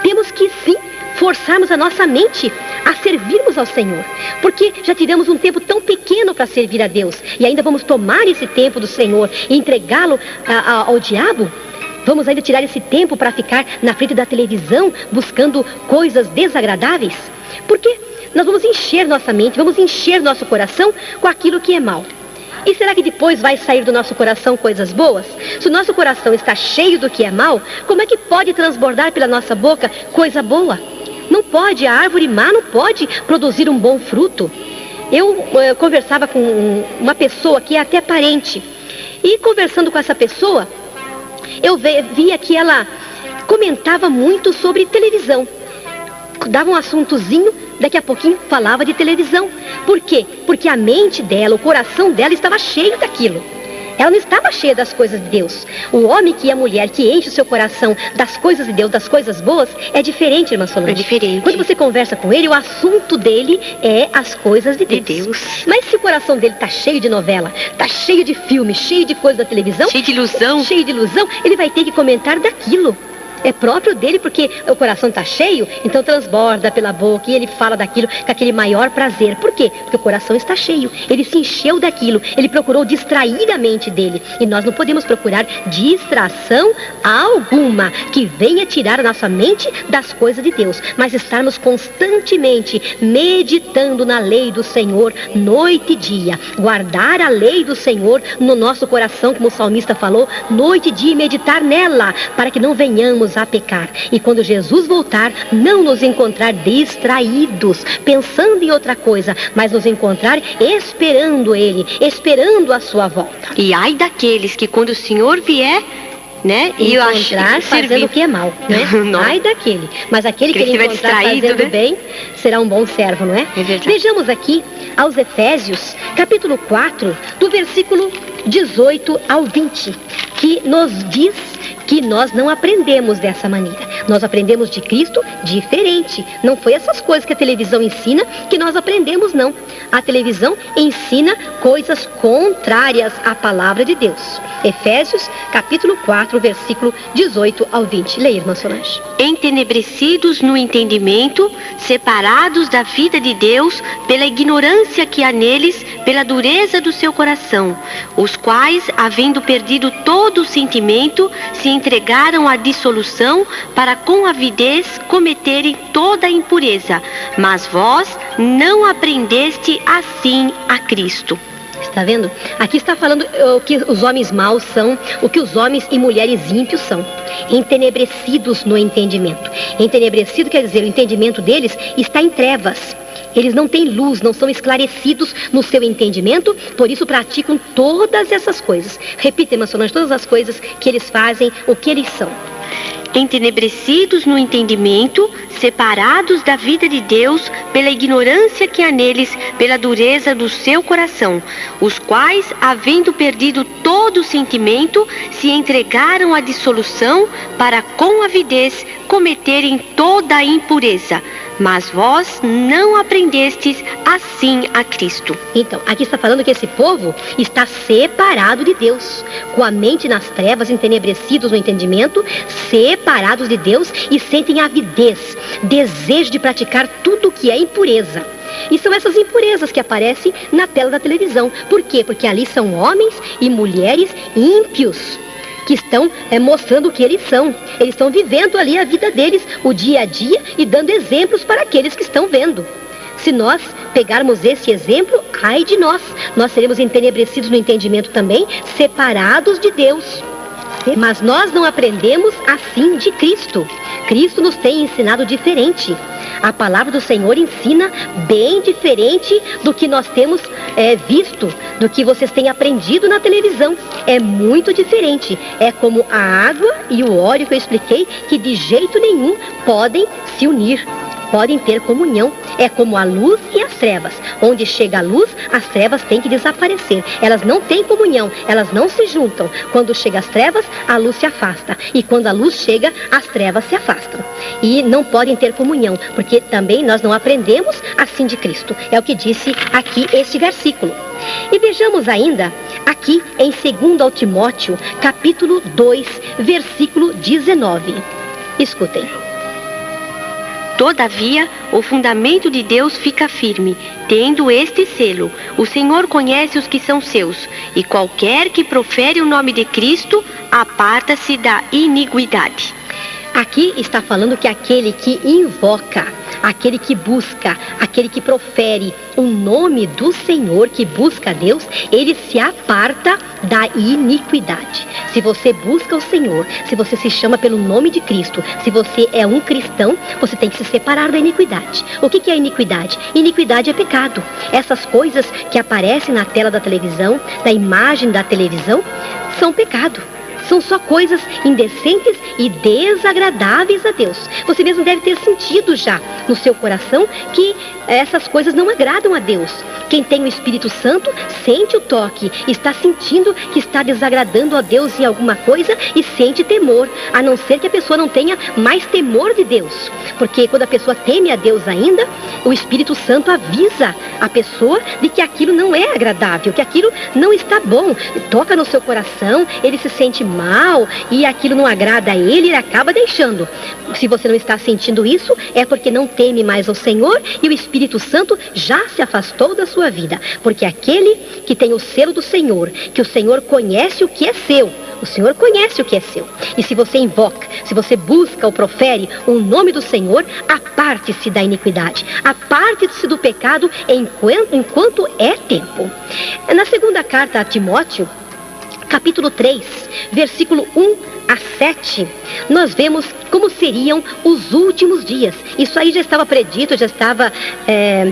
Temos que sim forçarmos a nossa mente a servirmos ao Senhor, porque já tivemos um tempo tão pequeno para servir a Deus e ainda vamos tomar esse tempo do Senhor e entregá-lo ao diabo? Vamos ainda tirar esse tempo para ficar na frente da televisão buscando coisas desagradáveis? Porque nós vamos encher nossa mente, vamos encher nosso coração com aquilo que é mal. E será que depois vai sair do nosso coração coisas boas? Se o nosso coração está cheio do que é mal, como é que pode transbordar pela nossa boca coisa boa? Não pode, a árvore má não pode produzir um bom fruto. Eu conversava com uma pessoa que é até parente. E conversando com essa pessoa, eu via que ela comentava muito sobre televisão. Dava um assuntozinho, daqui a pouquinho falava de televisão. Por quê? Porque a mente dela, o coração dela estava cheio daquilo. Ela não estava cheia das coisas de Deus. O homem e a mulher que enche o seu coração das coisas de Deus, das coisas boas, é diferente, irmã Solange. É diferente. Quando você conversa com ele, o assunto dele é as coisas de Deus. Mas se o coração dele está cheio de novela, está cheio de filme, cheio de coisa da televisão, cheio de ilusão, ele vai ter que comentar daquilo. É próprio dele, porque o coração está cheio, então transborda pela boca e ele fala daquilo com aquele maior prazer. Por quê? Porque o coração está cheio, ele se encheu daquilo, ele procurou distrair a mente dele. E nós não podemos procurar distração alguma que venha tirar a nossa mente das coisas de Deus, mas estarmos constantemente meditando na lei do Senhor noite e dia. Guardar a lei do Senhor no nosso coração, como o salmista falou, noite e dia, e meditar nela, para que não venhamos a pecar. E quando Jesus voltar, não nos encontrar distraídos, pensando em outra coisa, mas nos encontrar esperando Ele, esperando a sua volta. E ai daqueles que quando o Senhor vier, né, e encontrar fazendo o que é mal, né? Ai daquele. Mas aquele que ele encontrar fazendo, né, bem, será um bom servo, não é? É verdade. Vejamos aqui aos Efésios, capítulo 4, do versículo 18 ao 20, que nos diz que nós não aprendemos dessa maneira. Nós aprendemos de Cristo diferente. Não foi essas coisas que a televisão ensina que nós aprendemos, não. A televisão ensina coisas contrárias à palavra de Deus. Efésios, capítulo 4, versículo 18 ao 20. Leia, irmã Solange. Entenebrecidos no entendimento, separados da vida de Deus pela ignorância que há neles, pela dureza do seu coração, os quais, havendo perdido todo o sentimento, se entregaram à dissolução para com avidez cometerem toda a impureza. Mas vós não aprendeste assim a Cristo. Está vendo? Aqui está falando o que os homens maus são, o que os homens e mulheres ímpios são. Entenebrecidos no entendimento. Entenebrecido quer dizer, o entendimento deles está em trevas. Eles não têm luz, não são esclarecidos no seu entendimento, por isso praticam todas essas coisas. Repita, irmã Solange, todas as coisas que eles fazem, o que eles são. Entenebrecidos no entendimento, separados da vida de Deus pela ignorância que há neles, pela dureza do seu coração, os quais, havendo perdido todo o sentimento, se entregaram à dissolução para com avidez cometerem toda a impureza. Mas vós não aprendestes assim a Cristo. Então, aqui está falando que esse povo está separado de Deus, com a mente nas trevas, entenebrecidos no entendimento, separados de Deus e sentem avidez, desejo de praticar tudo o que é impureza. E são essas impurezas que aparecem na tela da televisão. Por quê? Porque ali são homens e mulheres ímpios, que estão mostrando o que eles são. Eles estão vivendo ali a vida deles, o dia a dia, e dando exemplos para aqueles que estão vendo. Se nós pegarmos esse exemplo, ai de nós seremos entenebrecidos no entendimento também, separados de Deus. Mas nós não aprendemos assim de Cristo. Cristo nos tem ensinado diferente. A palavra do Senhor ensina bem diferente do que nós temos visto, do que vocês têm aprendido na televisão. É muito diferente. É como a água e o óleo que eu expliquei, que de jeito nenhum podem se unir. podem ter comunhão. É como a luz e as trevas. Onde chega a luz, as trevas têm que desaparecer. Elas não têm comunhão, elas não se juntam. Quando chega as trevas, a luz se afasta. E quando a luz chega, as trevas se afastam. E não podem ter comunhão, porque também nós não aprendemos assim de Cristo. É o que disse aqui este versículo. E vejamos ainda aqui em 2 Timóteo, capítulo 2, versículo 19. Escutem. Todavia, o fundamento de Deus fica firme, tendo este selo: o Senhor conhece os que são seus, e qualquer que profere o nome de Cristo, aparta-se da iniquidade. Aqui está falando que aquele que invoca, aquele que busca, aquele que profere o nome do Senhor, que busca a Deus, ele se aparta da iniquidade. Se você busca o Senhor, se você se chama pelo nome de Cristo, se você é um cristão, você tem que se separar da iniquidade. O que é iniquidade? Iniquidade é pecado. Essas coisas que aparecem na tela da televisão, na imagem da televisão, são pecado. São só coisas indecentes e desagradáveis a Deus. Você mesmo deve ter sentido já no seu coração que essas coisas não agradam a Deus. Quem tem o Espírito Santo sente o toque, está sentindo que está desagradando a Deus em alguma coisa e sente temor, a não ser que a pessoa não tenha mais temor de Deus. Porque quando a pessoa teme a Deus ainda, o Espírito Santo avisa a pessoa de que aquilo não é agradável, que aquilo não está bom. Toca no seu coração, ele se sente mal e aquilo não agrada a ele acaba deixando. Se você não está sentindo isso, é porque não teme mais ao Senhor e o Espírito Santo já se afastou da sua vida. Porque aquele que tem o selo do Senhor, que o Senhor conhece o que é seu, o Senhor conhece o que é seu. E se você invoca, se você busca ou profere o nome do Senhor, aparte-se da iniquidade, aparte-se do pecado enquanto é tempo. Na segunda carta a Timóteo, capítulo 3, versículo 1 a 7, nós vemos como seriam os últimos dias. Isso aí já estava predito, já estava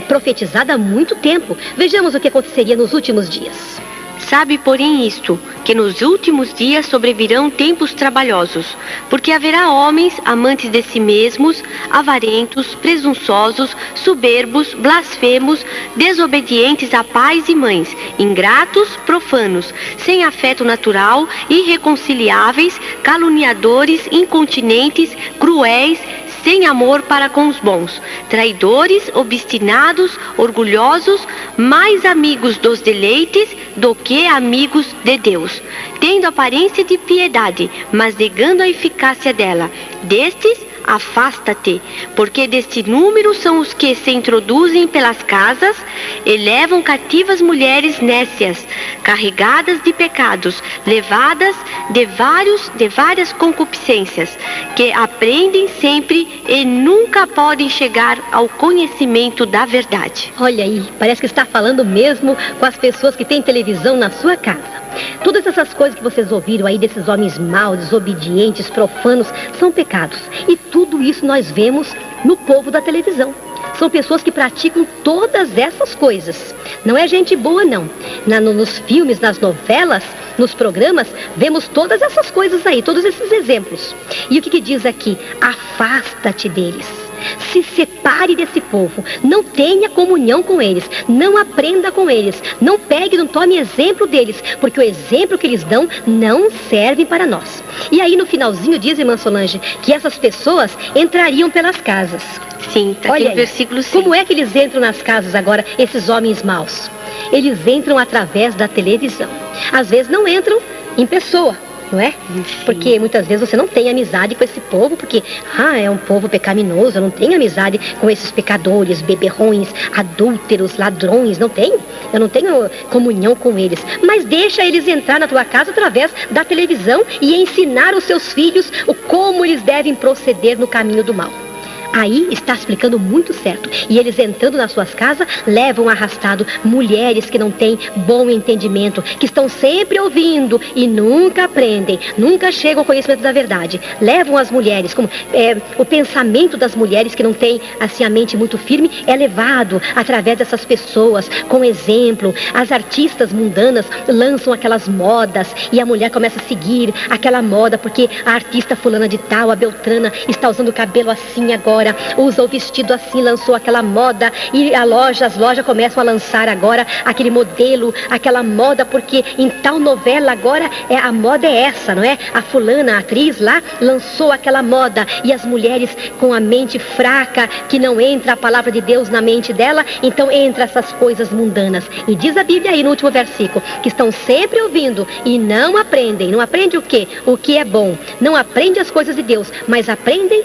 profetizado há muito tempo. Vejamos o que aconteceria nos últimos dias. Sabe, porém, isto, que nos últimos dias sobrevirão tempos trabalhosos, porque haverá homens amantes de si mesmos, avarentos, presunçosos, soberbos, blasfemos, desobedientes a pais e mães, ingratos, profanos, sem afeto natural, irreconciliáveis, caluniadores, incontinentes, cruéis, sem amor para com os bons, traidores, obstinados, orgulhosos, mais amigos dos deleites do que amigos de Deus, tendo aparência de piedade, mas negando a eficácia dela. Destes, afasta-te, porque deste número são os que se introduzem pelas casas e levam cativas mulheres nécias, carregadas de pecados, levadas de várias concupiscências, que aprendem sempre e nunca podem chegar ao conhecimento da verdade. Olha aí, parece que está falando mesmo com as pessoas que têm televisão na sua casa. Todas essas coisas que vocês ouviram aí desses homens maus, desobedientes, profanos, são pecados. E tudo isso nós vemos no povo da televisão. São pessoas que praticam todas essas coisas. Não é gente boa, não. Nos filmes, nas novelas, nos programas, vemos todas essas coisas aí, todos esses exemplos. E o que diz aqui? Afasta-te deles. Se separe desse povo, não tenha comunhão com eles, não aprenda com eles, não pegue, não tome exemplo deles, porque o exemplo que eles dão não serve para nós. E aí no finalzinho diz, irmã Solange, que essas pessoas entrariam pelas casas. Sim, está aqui no versículo 5. Como é que eles entram nas casas agora, esses homens maus? Eles entram através da televisão. Às vezes não entram em pessoa, não é? Porque muitas vezes você não tem amizade com esse povo, porque é um povo pecaminoso, eu não tenho amizade com esses pecadores, beberrões, adúlteros, ladrões, não tenho. Eu não tenho comunhão com eles. Mas deixa eles entrar na tua casa através da televisão e ensinar os seus filhos como eles devem proceder no caminho do mal. Aí está explicando muito certo. E eles entrando nas suas casas, levam arrastado mulheres que não têm bom entendimento, que estão sempre ouvindo e nunca aprendem, nunca chegam ao conhecimento da verdade. Levam as mulheres, como o pensamento das mulheres que não têm assim a mente muito firme, é levado através dessas pessoas, com exemplo. As artistas mundanas lançam aquelas modas e a mulher começa a seguir aquela moda, porque a artista fulana de tal, a Beltrana, está usando o cabelo assim agora, agora usa o vestido assim, lançou aquela moda, e as lojas começam a lançar agora aquele modelo, aquela moda, porque em tal novela agora a moda é essa, não é? A fulana, a atriz lá, lançou aquela moda, e as mulheres com a mente fraca, que não entra a palavra de Deus na mente dela, então entra essas coisas mundanas. E diz a Bíblia aí no último versículo, que estão sempre ouvindo e não aprendem. Não aprende o quê? O que é bom. Não aprende as coisas de Deus, mas aprendem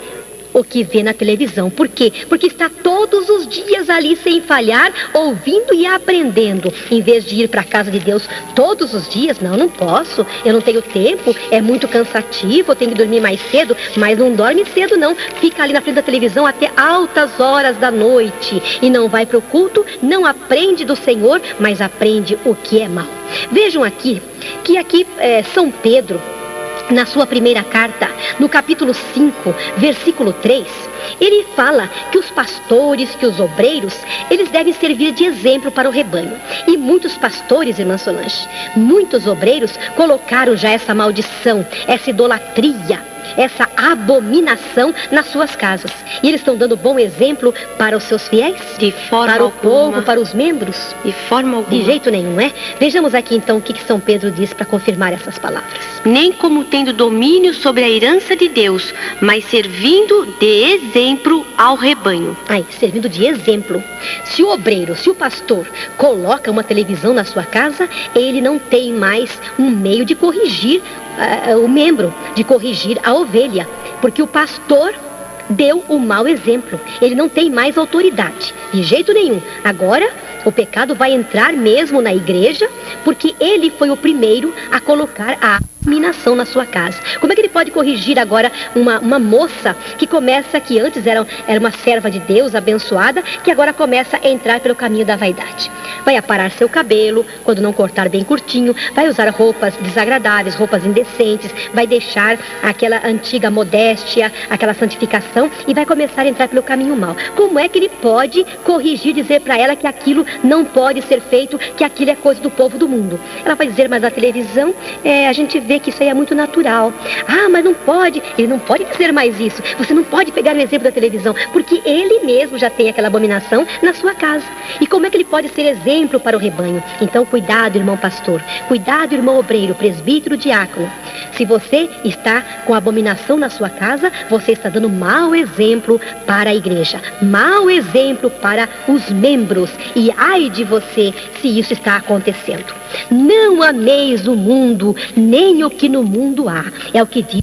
o que vê na televisão. Por quê? Porque está todos os dias ali sem falhar, ouvindo e aprendendo, em vez de ir para a casa de Deus todos os dias. Não posso, eu não tenho tempo, é muito cansativo, eu tenho que dormir mais cedo. Mas não dorme cedo não, fica ali na frente da televisão até altas horas da noite e não vai para o culto, não aprende do Senhor, mas aprende o que é mal. Vejam aqui, que aqui São Pedro, na sua primeira carta, no capítulo 5, versículo 3, ele fala que os pastores, que os obreiros, eles devem servir de exemplo para o rebanho. E muitos pastores, irmã Solange, muitos obreiros colocaram já essa maldição, essa idolatria, essa abominação nas suas casas. E eles estão dando bom exemplo para os seus fiéis? De forma para o alguma. povo, para os membros? De forma alguma. De jeito nenhum, né? Vejamos aqui então o que São Pedro diz para confirmar essas palavras. Nem como tendo domínio sobre a herança de Deus, mas servindo de exemplo ao rebanho. Aí, servindo de exemplo. Se o obreiro, se o pastor coloca uma televisão na sua casa, ele não tem mais um meio de corrigir o membro, de corrigir a ovelha, porque o pastor deu o mau exemplo. Ele não tem mais autoridade, de jeito nenhum. Agora, o pecado vai entrar mesmo na igreja, porque ele foi o primeiro a colocar a abominação na sua casa. Como é que ele pode corrigir agora uma moça que começa, que antes era uma serva de Deus, abençoada, que agora começa a entrar pelo caminho da vaidade? Vai aparar seu cabelo, quando não cortar bem curtinho, vai usar roupas desagradáveis, roupas indecentes, vai deixar aquela antiga modéstia, aquela santificação, e vai começar a entrar pelo caminho mau. Como é que ele pode corrigir, dizer para ela que aquilo não pode ser feito, que aquilo é coisa do povo do mundo? Ela vai dizer, mas na televisão a gente vê que isso aí é muito natural. Ah, mas não pode. Ele não pode dizer mais isso. Você não pode pegar o exemplo da televisão, porque ele mesmo já tem aquela abominação na sua casa. E como é que ele pode ser exemplo para o rebanho? Então, cuidado, irmão pastor. Cuidado, irmão obreiro, presbítero, diácono. Se você está com abominação na sua casa, você está dando mau exemplo para a igreja. Mau exemplo para os membros. E ai de você se isso está acontecendo. Não ameis o mundo, nem o que no mundo há. É o que diz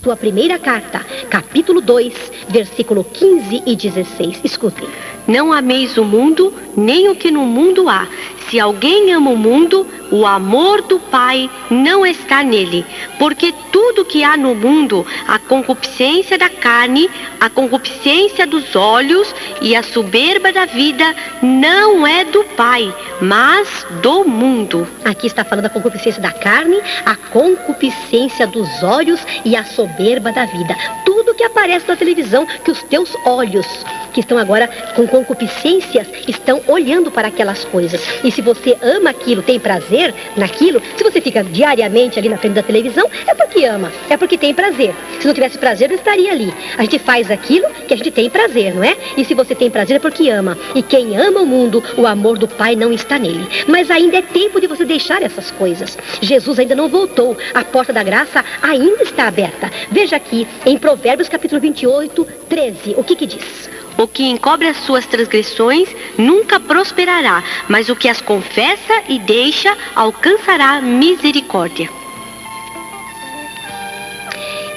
sua primeira carta, capítulo 2, versículo 15 e 16. Escutem. Não ameis o mundo, nem o que no mundo há. Se alguém ama o mundo, o amor do Pai não está nele. Porque tudo que há no mundo, a concupiscência da carne, a concupiscência dos olhos e a soberba da vida, não é do Pai, mas do mundo. Aqui está falando da concupiscência da carne, a concupiscência dos olhos e a soberba da vida. Tudo que aparece na televisão, que os teus olhos, que estão agora com concupiscências, estão olhando para aquelas coisas. E se você ama aquilo, tem prazer naquilo, se você fica diariamente ali na frente da televisão, é porque ama, é porque tem prazer. Se não tivesse prazer, não estaria ali. A gente faz aquilo que a gente tem prazer, não é? E se você tem prazer, é porque ama. E quem ama o mundo, o amor do Pai não está nele. Mas ainda é tempo de você deixar essas coisas. Jesus ainda não voltou. A porta da graça ainda está aberta. Veja aqui em Provérbios capítulo 28, 13. O que diz? O que encobre as suas transgressões nunca prosperará, mas o que as confessa e deixa alcançará misericórdia.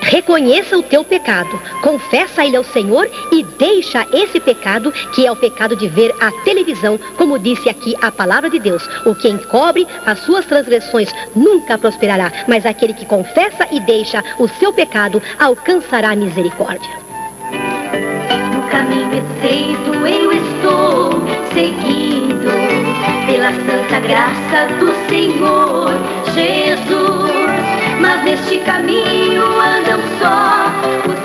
Reconheça o teu pecado, confessa ele ao Senhor e deixa esse pecado, que é o pecado de ver a televisão, como disse aqui a palavra de Deus. O que encobre as suas transgressões nunca prosperará, mas aquele que confessa e deixa o seu pecado alcançará misericórdia. No caminho estreito eu estou seguindo, pela santa graça do Senhor Jesus. Mas neste caminho andam só os